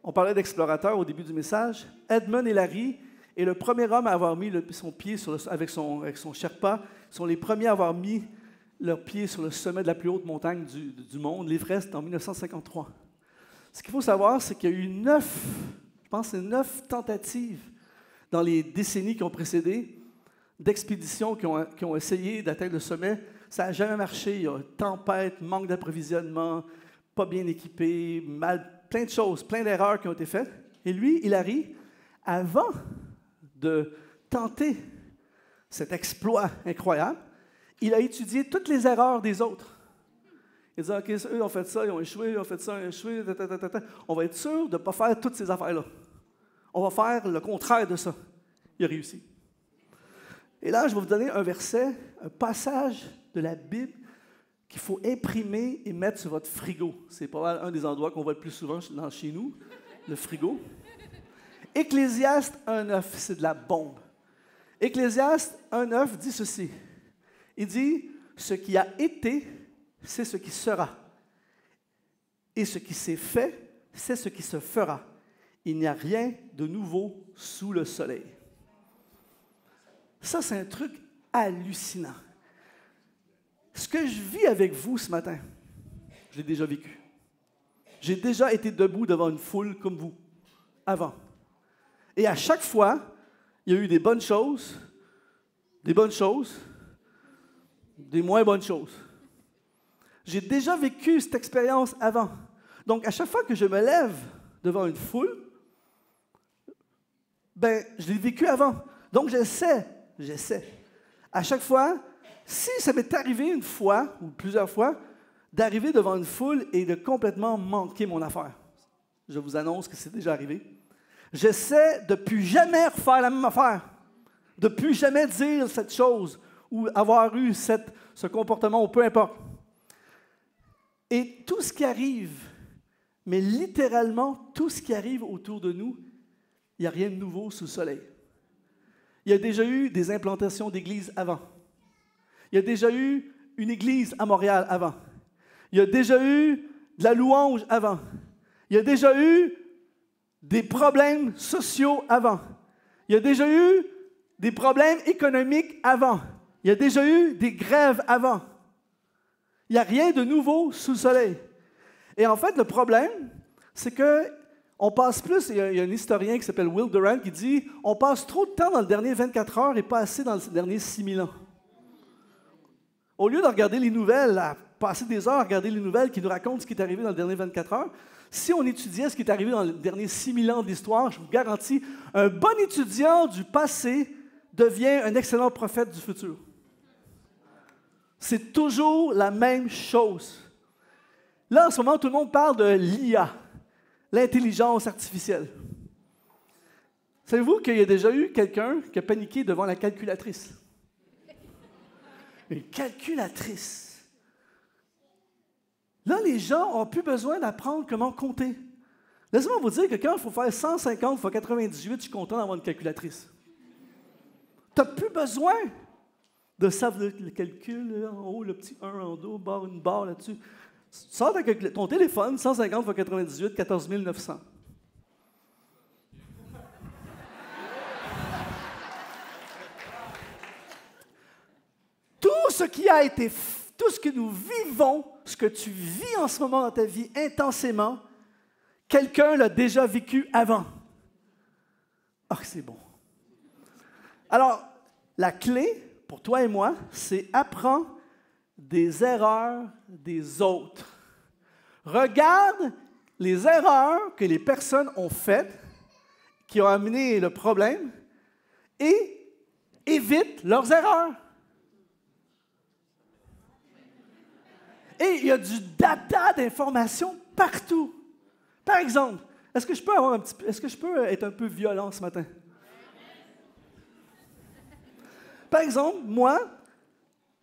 On parlait d'explorateurs au début du message. Edmund Hillary est le premier homme à avoir mis son pied avec son Sherpa. Ils sont les premiers à avoir mis leur pied sur le sommet de la plus haute montagne du monde, l'Everest, en 1953. Ce qu'il faut savoir, c'est qu'il y a eu 9 tentatives dans les décennies qui ont précédé, d'expéditions qui ont essayé d'atteindre le sommet. Ça n'a jamais marché. Il y a tempête, manque d'approvisionnement, pas bien équipé, plein de choses, plein d'erreurs qui ont été faites. Et lui, Hillary, avant de tenter cet exploit incroyable, il a étudié toutes les erreurs des autres. Il a dit, OK, eux ont fait ça, ils ont échoué, ils ont fait ça, ils ont échoué, on va être sûr de ne pas faire toutes ces affaires-là. On va faire le contraire de ça. Il a réussi. Et là, je vais vous donner un verset, un passage de la Bible qu'il faut imprimer et mettre sur votre frigo. C'est pas un des endroits qu'on voit le plus souvent chez nous, le frigo. Ecclésiaste 1,9, c'est de la bombe. Ecclésiaste 1,9 dit ceci. Il dit, ce qui a été, c'est ce qui sera. Et ce qui s'est fait, c'est ce qui se fera. Il n'y a rien de nouveau sous le soleil. Ça, c'est un truc hallucinant. Ce que je vis avec vous ce matin, je l'ai déjà vécu. J'ai déjà été debout devant une foule comme vous, avant. Et à chaque fois, il y a eu des bonnes choses, des moins bonnes choses. J'ai déjà vécu cette expérience avant. Donc, à chaque fois que je me lève devant une foule, je l'ai vécu avant. Donc, j'essaie. À chaque fois, si ça m'est arrivé une fois ou plusieurs fois, d'arriver devant une foule et de complètement manquer mon affaire. Je vous annonce que c'est déjà arrivé. J'essaie de ne plus jamais refaire la même affaire, de ne plus jamais dire cette chose ou avoir eu ce comportement, ou peu importe. Et tout ce qui arrive, mais littéralement tout ce qui arrive autour de nous, il n'y a rien de nouveau sous le soleil. Il y a déjà eu des implantations d'églises avant. Il y a déjà eu une église à Montréal avant. Il y a déjà eu de la louange avant. Il y a déjà eu des problèmes sociaux avant. Il y a déjà eu des problèmes économiques avant. Il y a déjà eu des grèves avant. Il n'y a rien de nouveau sous le soleil. Et en fait, le problème, c'est qu'on passe plus, il y a un historien qui s'appelle Will Durant qui dit « On passe trop de temps dans le dernier 24 heures et pas assez dans les derniers 6000 ans. » Au lieu de regarder les nouvelles, à passer des heures à regarder les nouvelles qui nous racontent ce qui est arrivé dans les derniers 24 heures, si on étudiait ce qui est arrivé dans les derniers 6000 ans d'histoire, je vous garantis, un bon étudiant du passé devient un excellent prophète du futur. C'est toujours la même chose. Là, en ce moment, tout le monde parle de l'IA, l'intelligence artificielle. Savez-vous qu'il y a déjà eu quelqu'un qui a paniqué devant la calculatrice? Une calculatrice. Là, les gens n'ont plus besoin d'apprendre comment compter. Laissez-moi vous dire que quand il faut faire 150 x 98, je suis content d'avoir une calculatrice. Tu n'as plus besoin de savoir le calcul, là, en haut, le petit 1 en haut, une barre là-dessus. Sors ton téléphone, 150 x 98, 14 900. Tout ce qui a été, tout ce que nous vivons, ce que tu vis en ce moment dans ta vie intensément, quelqu'un l'a déjà vécu avant. Ah, c'est bon. Alors, la clé pour toi et moi, c'est apprends des erreurs des autres. Regarde les erreurs que les personnes ont faites, qui ont amené le problème, et évite leurs erreurs. Et il y a du data d'informations partout. Par exemple, est-ce que je peux être un peu violent ce matin? Par exemple, moi,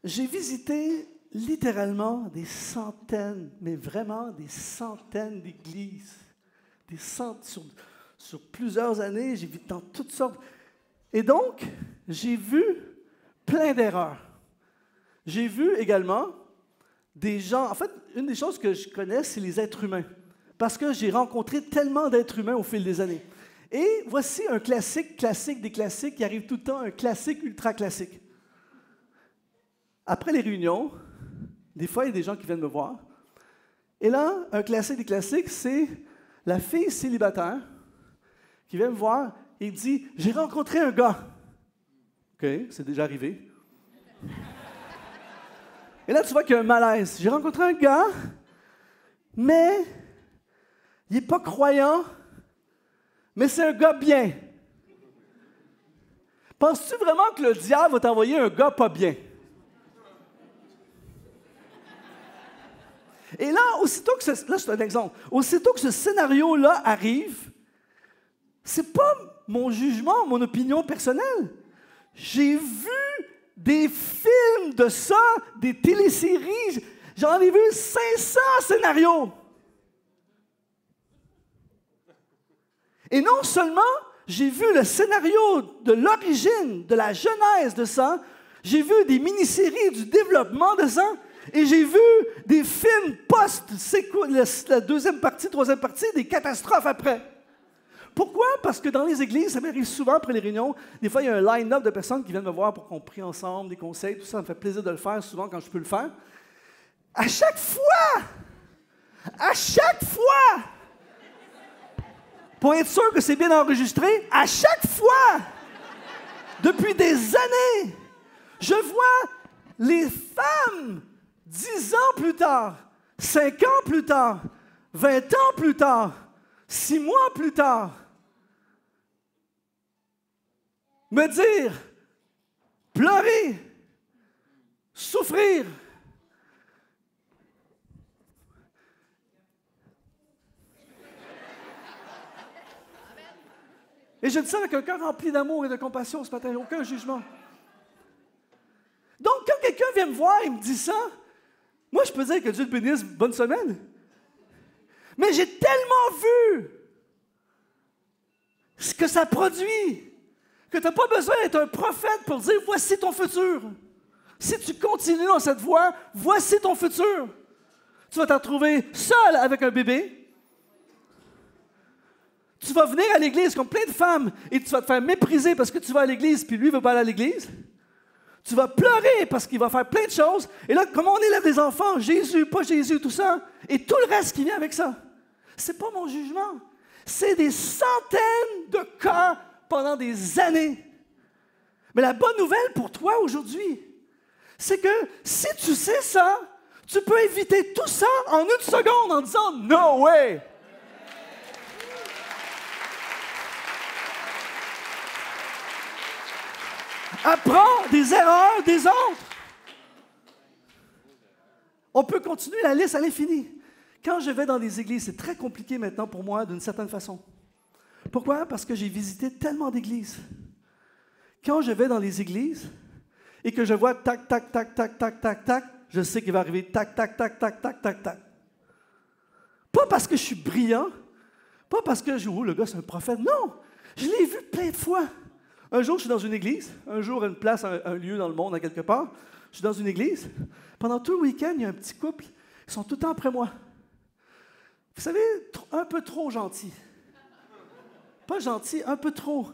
j'ai visité littéralement des centaines, mais vraiment des centaines d'églises. Sur plusieurs années, j'ai vu dans toutes sortes. Et donc, j'ai vu plein d'erreurs. J'ai vu également des gens. En fait, une des choses que je connais, c'est les êtres humains. Parce que j'ai rencontré tellement d'êtres humains au fil des années. Et voici un classique des classiques qui arrive tout le temps, un classique ultra classique. Après les réunions, des fois, il y a des gens qui viennent me voir. Et là, un classique des classiques, c'est la fille célibataire qui vient me voir et dit « J'ai rencontré un gars. » OK, c'est déjà arrivé. Et là, tu vois qu'il y a un malaise. J'ai rencontré un gars, mais il n'est pas croyant, mais c'est un gars bien. Penses-tu vraiment que le diable va t'envoyer un gars pas bien? Et là, là, c'est un exemple. Aussitôt que ce scénario-là arrive, c'est pas mon jugement, mon opinion personnelle. J'ai vu des films de ça, des téléséries. J'en ai vu 500 scénarios. Et non seulement j'ai vu le scénario de l'origine, de la genèse de ça, j'ai vu des mini-séries du développement de ça, et j'ai vu des films la deuxième partie, troisième partie, des catastrophes après. Pourquoi? Parce que dans les églises, ça m'arrive souvent après les réunions, des fois il y a un line-up de personnes qui viennent me voir pour qu'on prie ensemble, des conseils, tout ça, ça me fait plaisir de le faire souvent quand je peux le faire. À chaque fois, pour être sûr que c'est bien enregistré, à chaque fois, depuis des années, je vois les femmes 10 ans plus tard, 5 ans plus tard, 20 ans plus tard, 6 mois plus tard, me dire, pleurer, souffrir. Et je dis ça avec un cœur rempli d'amour et de compassion ce matin, aucun jugement. Donc, quand quelqu'un vient me voir et me dit ça, moi, je peux dire que Dieu te bénisse, bonne semaine. Mais j'ai tellement vu ce que ça produit que tu n'as pas besoin d'être un prophète pour dire « Voici ton futur. » Si tu continues dans cette voie, voici ton futur. Tu vas t'en trouver seul avec un bébé. Tu vas venir à l'église comme plein de femmes et tu vas te faire mépriser parce que tu vas à l'église puis lui ne veut pas aller à l'église. Tu vas pleurer parce qu'il va faire plein de choses. Et là, comment on élève des enfants? Jésus, pas Jésus, tout ça. Et tout le reste qui vient avec ça. Ce n'est pas mon jugement. C'est des centaines de cas pendant des années. Mais la bonne nouvelle pour toi aujourd'hui, c'est que si tu sais ça, tu peux éviter tout ça en une seconde en disant « No way! » Apprends des erreurs des autres. On peut continuer la liste à l'infini. Quand je vais dans des églises, c'est très compliqué maintenant pour moi d'une certaine façon. Pourquoi? Parce que j'ai visité tellement d'églises. Quand je vais dans les églises et que je vois tac, tac, tac, tac, tac, tac, tac, je sais qu'il va arriver tac, tac, tac, tac, tac, tac, tac. Pas parce que je suis brillant, pas parce que le gars c'est un prophète, non! Je l'ai vu plein de fois. Un jour, je suis dans une église, un jour, une place, un lieu dans le monde, à quelque part. Je suis dans une église. Pendant tout le week-end, il y a un petit couple qui sont tout le temps après moi. Vous savez, un peu trop gentil. Pas gentil, un peu trop.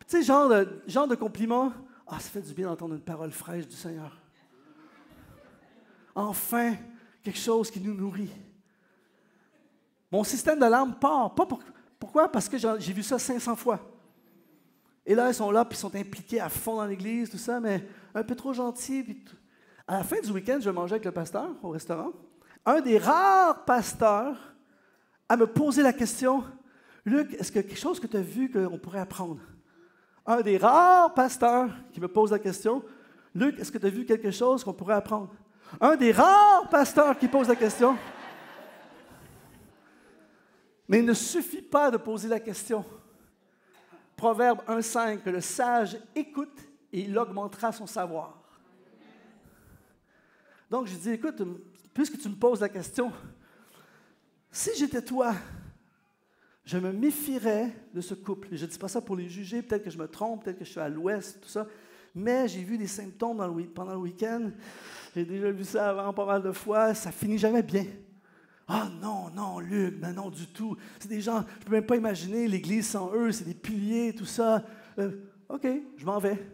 Tu sais, genre de compliment. Ah, ça fait du bien d'entendre une parole fraîche du Seigneur. Enfin, quelque chose qui nous nourrit. Mon système d'alarme part. Pourquoi? Parce que j'ai vu ça 500 fois. Et là, ils sont là, puis ils sont impliqués à fond dans l'église, tout ça, mais un peu trop gentils. Puis à la fin du week-end, je mangeais avec le pasteur au restaurant. Un des rares pasteurs à me poser la question, « Luc, est-ce qu'il y a quelque chose que tu as vu qu'on pourrait apprendre? » Un des rares pasteurs qui me pose la question, « Luc, est-ce que tu as vu quelque chose qu'on pourrait apprendre? » Un des rares pasteurs qui pose la question. Mais il ne suffit pas de poser la question. Proverbe 1,5, que le sage écoute et il augmentera son savoir. Donc, je dis, écoute, puisque tu me poses la question, si j'étais toi, je me méfierais de ce couple. Et je ne dis pas ça pour les juger, peut-être que je me trompe, peut-être que je suis à l'ouest, tout ça, mais j'ai vu des symptômes pendant le week-end. J'ai déjà vu ça avant pas mal de fois, ça finit jamais bien. Ah non, non, Luc, ben non du tout. C'est des gens, je ne peux même pas imaginer l'Église sans eux, c'est des piliers, tout ça. OK, je m'en vais.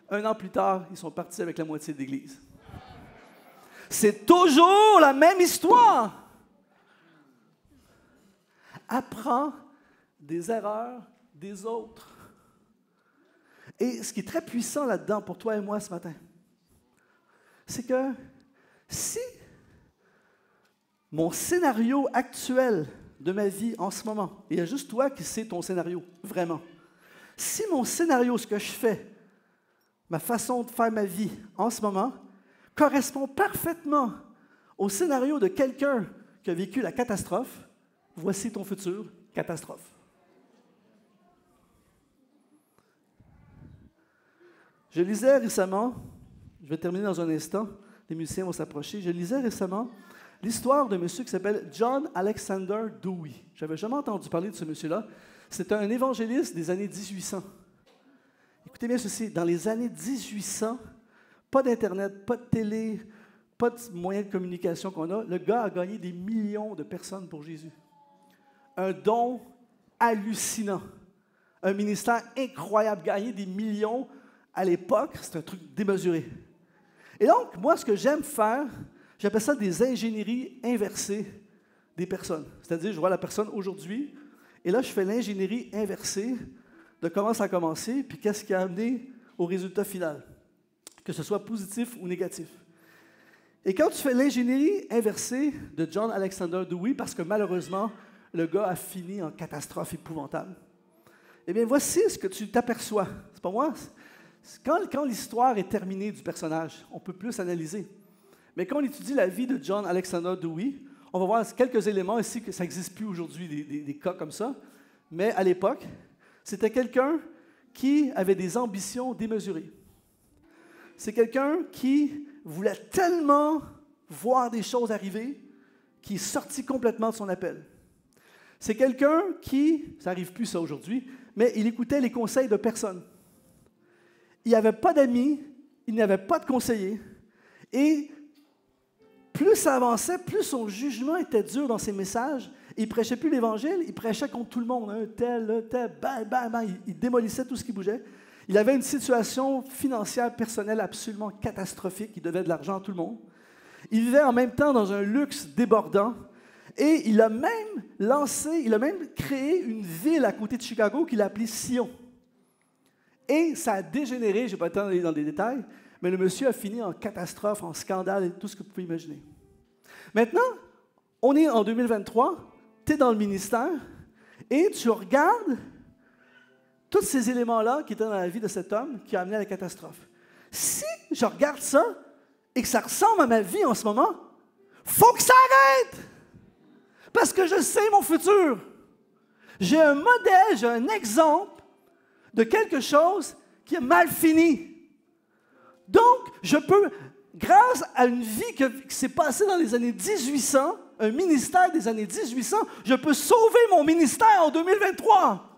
1 an plus tard, ils sont partis avec la moitié de l'Église. C'est toujours la même histoire. Apprends des erreurs des autres. Et ce qui est très puissant là-dedans pour toi et moi ce matin, c'est que si mon scénario actuel de ma vie en ce moment, et il y a juste toi qui sais ton scénario, vraiment. Si mon scénario, ce que je fais, ma façon de faire ma vie en ce moment, correspond parfaitement au scénario de quelqu'un qui a vécu la catastrophe, voici ton futur, catastrophe. Je lisais récemment, je vais terminer dans un instant, les musiciens vont s'approcher, je lisais récemment l'histoire d'un monsieur qui s'appelle John Alexander Dewey. Je n'avais jamais entendu parler de ce monsieur-là. C'était un évangéliste des années 1800. Écoutez bien ceci, dans les années 1800, pas d'Internet, pas de télé, pas de moyens de communication qu'on a, le gars a gagné des millions de personnes pour Jésus. Un don hallucinant. Un ministère incroyable, gagner des millions à l'époque, c'est un truc démesuré. Et donc, moi, ce que j'aime faire, j'appelle ça des ingénieries inversées des personnes. C'est-à-dire, je vois la personne aujourd'hui, et là, je fais l'ingénierie inversée de comment ça a commencé, puis qu'est-ce qui a amené au résultat final, que ce soit positif ou négatif. Et quand tu fais l'ingénierie inversée de John Alexander Dewey, parce que malheureusement, le gars a fini en catastrophe épouvantable, eh bien, voici ce que tu t'aperçois. C'est pas moi. Quand l'histoire est terminée du personnage, on peut plus analyser. Mais quand on étudie la vie de John Alexander Dewey, on va voir quelques éléments ici que ça n'existe plus aujourd'hui, des cas comme ça. Mais à l'époque, c'était quelqu'un qui avait des ambitions démesurées. C'est quelqu'un qui voulait tellement voir des choses arriver qu'il est sorti complètement de son appel. C'est quelqu'un qui, ça n'arrive plus ça aujourd'hui, mais il écoutait les conseils de personne. Il n'avait pas d'amis, il n'avait pas de conseillers, et plus ça avançait, plus son jugement était dur dans ses messages. Il ne prêchait plus l'Évangile, il prêchait contre tout le monde. Un tel, bang, bang, bang. Il démolissait tout ce qui bougeait. Il avait une situation financière personnelle absolument catastrophique. Il devait de l'argent à tout le monde. Il vivait en même temps dans un luxe débordant. Et il a même créé une ville à côté de Chicago qu'il a appelée Sion. Et ça a dégénéré, je ne vais pas être dans les détails, mais le monsieur a fini en catastrophe, en scandale et tout ce que vous pouvez imaginer. Maintenant, on est en 2023, tu es dans le ministère et tu regardes tous ces éléments-là qui étaient dans la vie de cet homme qui a amené à la catastrophe. Si je regarde ça et que ça ressemble à ma vie en ce moment, Faut que ça arrête! Parce que je sais mon futur. J'ai un modèle, j'ai un exemple de quelque chose qui est mal fini. Donc, je peux, grâce à une vie qui s'est passée dans les années 1800, un ministère des années 1800, je peux sauver mon ministère en 2023.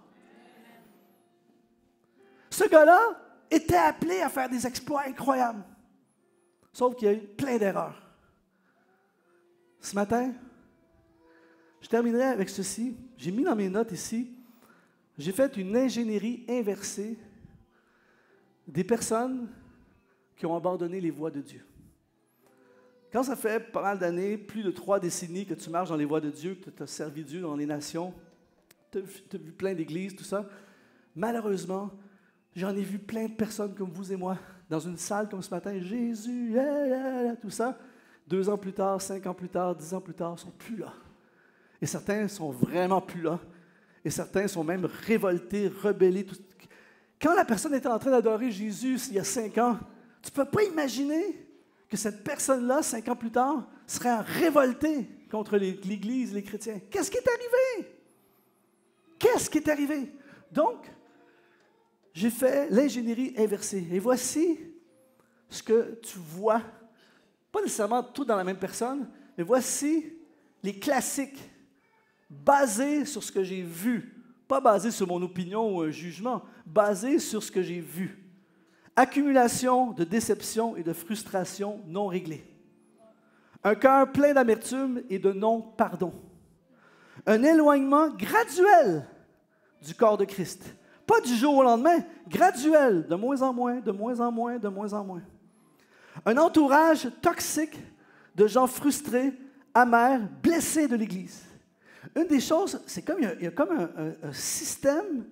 Ce gars-là était appelé à faire des exploits incroyables. Sauf qu'il y a eu plein d'erreurs. Ce matin, je terminerai avec ceci. J'ai mis dans mes notes ici, j'ai fait une ingénierie inversée des personnes qui ont abandonné les voies de Dieu. Quand ça fait pas mal d'années, plus de 3 décennies que tu marches dans les voies de Dieu, que tu as servi Dieu dans les nations, tu as vu plein d'églises, tout ça, malheureusement, j'en ai vu plein de personnes comme vous et moi, dans une salle comme ce matin, Jésus, tout ça, 2 ans plus tard, 5 ans plus tard, 10 ans plus tard, ne sont plus là. Et certains sont vraiment plus là. Et certains sont même révoltés, rebellés. Quand la personne était en train d'adorer Jésus il y a 5 ans, tu ne peux pas imaginer que cette personne-là, 5 ans plus tard, serait révoltée contre l'Église, les chrétiens. Qu'est-ce qui est arrivé? Qu'est-ce qui est arrivé? Donc, j'ai fait l'ingénierie inversée. Et voici ce que tu vois, pas nécessairement tout dans la même personne, mais voici les classiques basés sur ce que j'ai vu, pas basés sur mon opinion ou un jugement, basés sur ce que j'ai vu. Accumulation de déception et de frustration non réglées. Un cœur plein d'amertume et de non-pardon. Un éloignement graduel du corps de Christ. Pas du jour au lendemain, graduel, de moins en moins, de moins en moins, de moins en moins. Un entourage toxique de gens frustrés, amers, blessés de l'Église. Une des choses, c'est comme il y a comme un système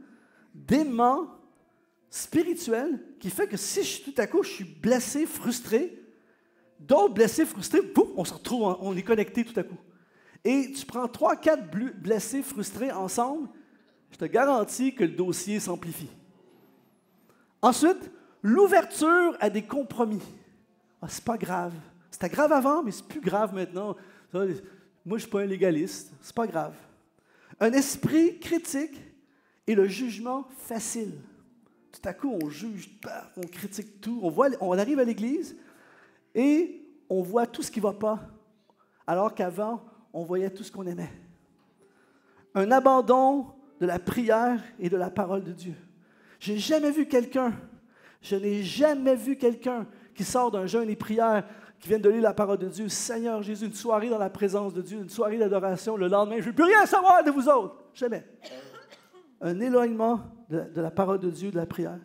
d'aimant spirituel qui fait que si tout à coup je suis blessé, frustré, d'autres blessés, frustrés, boum, on se retrouve, on est connectés tout à coup. Et tu prends 3-4 blessés, frustrés ensemble, je te garantis que le dossier s'amplifie. Ensuite, l'ouverture à des compromis. Ah, c'est pas grave. C'était grave avant, mais c'est plus grave maintenant. Ça, moi, je ne suis pas un légaliste. C'est pas grave. Un esprit critique et le jugement facile. Tout à coup, on juge, on critique tout. On arrive à l'Église et on voit tout ce qui ne va pas, alors qu'avant, on voyait tout ce qu'on aimait. Un abandon de la prière et de la parole de Dieu. Je n'ai jamais vu quelqu'un qui sort d'un jeûne et prière, qui vient de lire la parole de Dieu, Seigneur Jésus, une soirée dans la présence de Dieu, une soirée d'adoration, le lendemain, je ne veux plus rien savoir de vous autres. Jamais. Un éloignement de la parole de Dieu, de la prière.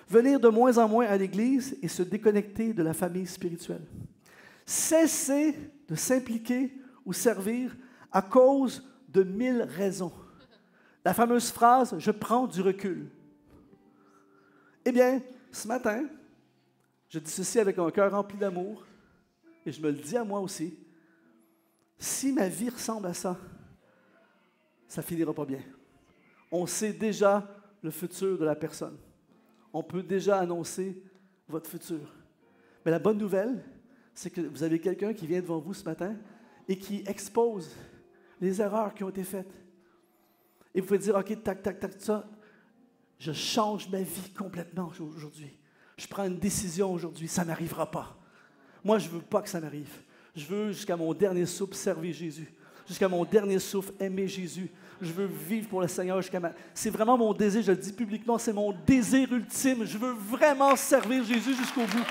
Venir de moins en moins à l'Église et se déconnecter de la famille spirituelle. Cesser de s'impliquer ou servir à cause de 1000 raisons. La fameuse phrase « je prends du recul ». Eh bien, ce matin, je dis ceci avec un cœur rempli d'amour, et je me le dis à moi aussi, si ma vie ressemble à ça, ça ne finira pas bien. On sait déjà le futur de la personne. On peut déjà annoncer votre futur. Mais la bonne nouvelle, c'est que vous avez quelqu'un qui vient devant vous ce matin et qui expose les erreurs qui ont été faites. Et vous pouvez dire, OK, tac, tac, tac, ça, je change ma vie complètement aujourd'hui. Je prends une décision aujourd'hui, ça ne m'arrivera pas. Moi, je ne veux pas que ça m'arrive. Je veux, jusqu'à mon dernier souffle, servir Jésus. Jusqu'à mon dernier souffle, aimer Jésus. Je veux vivre pour le Seigneur jusqu'à ma... C'est vraiment mon désir, je le dis publiquement, c'est mon désir ultime. Je veux vraiment servir Jésus jusqu'au bout.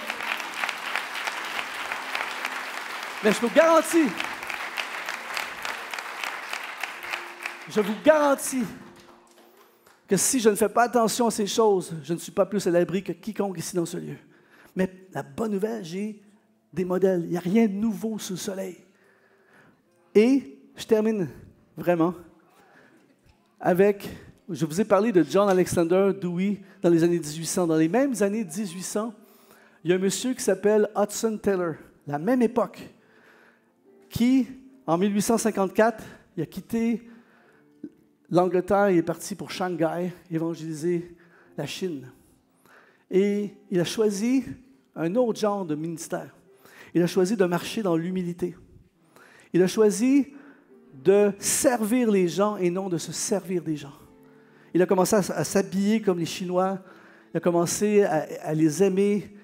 Mais je vous garantis que si je ne fais pas attention à ces choses, je ne suis pas plus à l'abri que quiconque ici dans ce lieu. Mais la bonne nouvelle, j'ai des modèles. Il n'y a rien de nouveau sous le soleil. Et je termine vraiment avec, je vous ai parlé de John Alexander Dewey dans les années 1800. Dans les mêmes années 1800, il y a un monsieur qui s'appelle Hudson Taylor, la même époque, qui, en 1854, il a quitté l'Angleterre, il est parti pour Shanghai, évangéliser la Chine. Et il a choisi un autre genre de ministère. Il a choisi de marcher dans l'humilité. Il a choisi de servir les gens et non de se servir des gens. Il a commencé à s'habiller comme les Chinois. Il a commencé à les aimer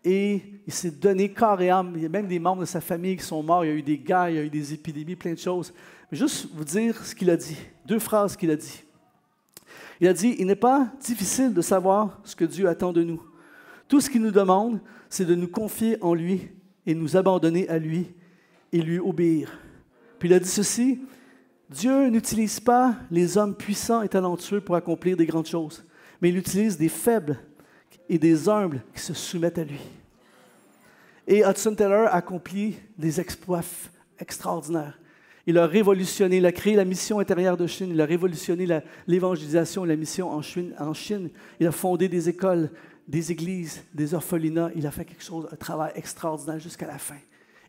et il s'est donné corps et âme. Il y a même des membres de sa famille qui sont morts. Il y a eu des guerres, il y a eu des épidémies, plein de choses. Mais juste vous dire ce qu'il a dit. 2 phrases qu'il a dit. Il a dit, il n'est pas difficile de savoir ce que Dieu attend de nous. Tout ce qu'il nous demande, c'est de nous confier en lui et nous abandonner à lui et lui obéir. Puis il a dit ceci, Dieu n'utilise pas les hommes puissants et talentueux pour accomplir des grandes choses, mais il utilise des faibles et des humbles qui se soumettent à lui. Et Hudson Taylor a accompli des exploits extraordinaires. Il a révolutionné, il a créé la mission intérieure de Chine, il a révolutionné l'évangélisation et la mission en Chine. Il a fondé des écoles, des églises, des orphelinats. Il a fait quelque chose, un travail extraordinaire jusqu'à la fin.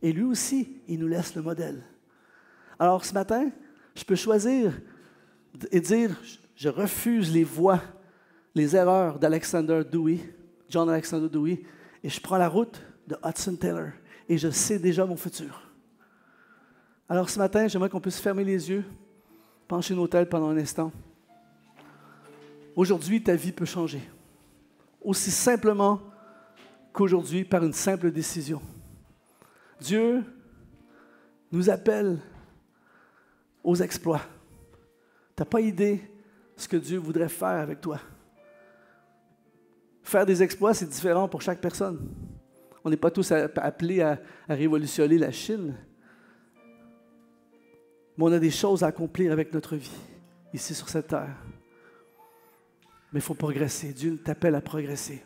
Et lui aussi, il nous laisse le modèle. Alors ce matin, je peux choisir et dire, je refuse les voies, les erreurs d'Alexander Dewey, John Alexander Dewey, et je prends la route de Hudson Taylor. Et je sais déjà mon futur. Alors ce matin, j'aimerais qu'on puisse fermer les yeux, pencher nos têtes pendant un instant. Aujourd'hui, ta vie peut changer. Aussi simplement qu'aujourd'hui, par une simple décision. Dieu nous appelle aux exploits. Tu n'as pas idée ce que Dieu voudrait faire avec toi. Faire des exploits, c'est différent pour chaque personne. On n'est pas tous appelés à révolutionner la Chine. Mais on a des choses à accomplir avec notre vie, ici sur cette terre. Mais il faut progresser. Dieu t'appelle à progresser.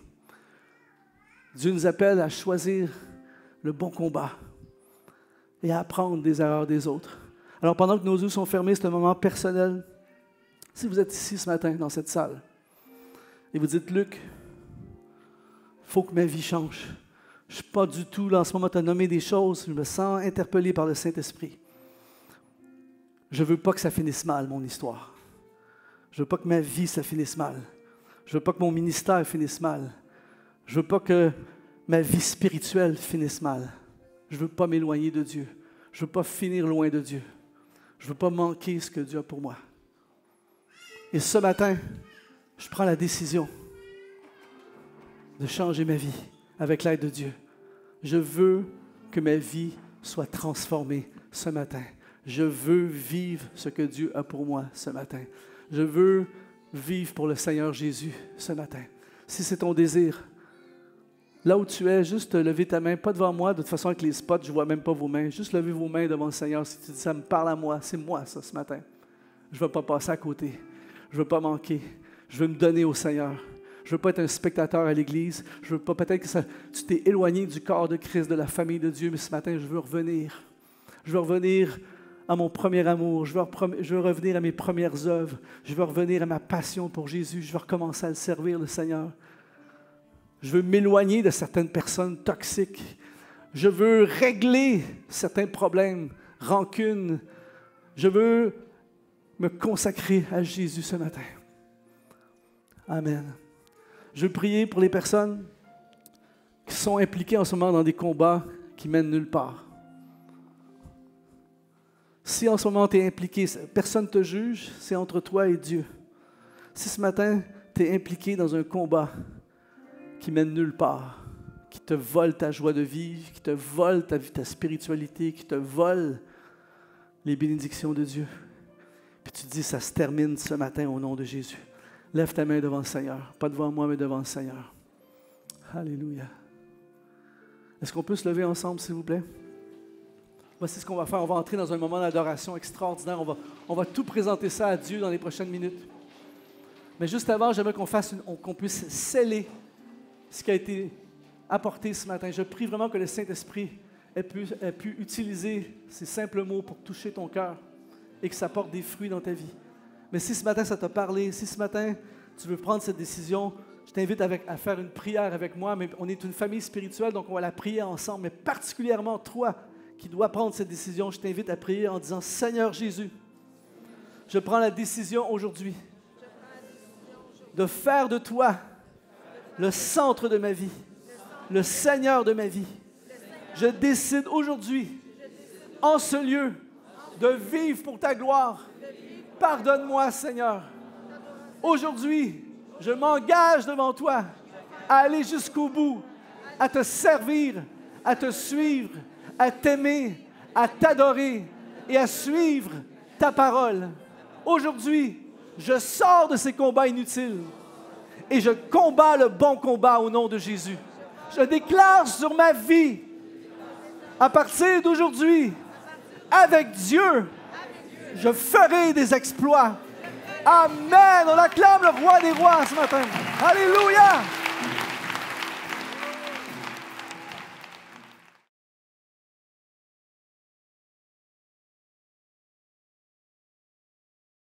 Dieu nous appelle à choisir le bon combat et à apprendre des erreurs des autres. Alors pendant que nos yeux sont fermés, c'est un moment personnel. Si vous êtes ici ce matin, dans cette salle, et vous dites, Luc, il faut que ma vie change. Je ne suis pas du tout, là, en ce moment, tu as nommé des choses, je me sens interpellé par le Saint-Esprit. Je ne veux pas que ça finisse mal, mon histoire. Je ne veux pas que ma vie, ça finisse mal. Je ne veux pas que mon ministère finisse mal. Je ne veux pas que ma vie spirituelle finisse mal. Je ne veux pas m'éloigner de Dieu. Je ne veux pas finir loin de Dieu. Je ne veux pas manquer ce que Dieu a pour moi. Et ce matin, je prends la décision de changer ma vie avec l'aide de Dieu. Je veux que ma vie soit transformée ce matin. Je veux vivre ce que Dieu a pour moi ce matin. Je veux vivre pour le Seigneur Jésus ce matin. Si c'est ton désir, là où tu es, juste lever ta main, pas devant moi, de toute façon avec les spots, je ne vois même pas vos mains. Juste levez vos mains devant le Seigneur. Si tu dis, ça me parle à moi, c'est moi ça ce matin. Je ne veux pas passer à côté. Je ne veux pas manquer. Je veux me donner au Seigneur. Je ne veux pas être un spectateur à l'Église. Je veux pas, peut-être que tu t'es éloigné du corps de Christ, de la famille de Dieu, mais ce matin, je veux revenir. Je veux revenir à mon premier amour. Je veux revenir à mes premières œuvres. Je veux revenir à ma passion pour Jésus. Je veux recommencer à le servir, le Seigneur. Je veux m'éloigner de certaines personnes toxiques. Je veux régler certains problèmes, rancunes. Je veux me consacrer à Jésus ce matin. Amen. Je veux prier pour les personnes qui sont impliquées en ce moment dans des combats qui mènent nulle part. Si en ce moment tu es impliqué, personne ne te juge, c'est entre toi et Dieu. Si ce matin tu es impliqué dans un combat qui mène nulle part, qui te vole ta joie de vivre, qui te vole ta spiritualité, qui te vole les bénédictions de Dieu, puis tu te dis, ça se termine ce matin au nom de Jésus. Lève ta main devant le Seigneur. Pas devant moi, mais devant le Seigneur. Alléluia. Est-ce qu'on peut se lever ensemble, s'il vous plaît? Voici ce qu'on va faire. On va entrer dans un moment d'adoration extraordinaire. On va tout présenter ça à Dieu dans les prochaines minutes. Mais juste avant, j'aimerais qu'on puisse sceller ce qui a été apporté ce matin. Je prie vraiment que le Saint-Esprit ait pu utiliser ces simples mots pour toucher ton cœur et que ça porte des fruits dans ta vie. Mais si ce matin ça t'a parlé, si ce matin tu veux prendre cette décision, je t'invite à faire une prière avec moi. Mais on est une famille spirituelle, donc on va la prier ensemble. Mais particulièrement toi qui dois prendre cette décision, je t'invite à prier en disant, Seigneur Jésus, je prends la décision aujourd'hui de faire de toi le centre de ma vie, le Seigneur de ma vie. Je décide aujourd'hui en ce lieu de vivre pour ta gloire. Pardonne-moi, Seigneur. Aujourd'hui, je m'engage devant toi à aller jusqu'au bout, à te servir, à te suivre, à t'aimer, à t'adorer et à suivre ta parole. Aujourd'hui, je sors de ces combats inutiles et je combats le bon combat au nom de Jésus. Je déclare sur ma vie, à partir d'aujourd'hui, avec Dieu, je ferai des exploits. Amen. On acclame le roi des rois ce matin. Alléluia.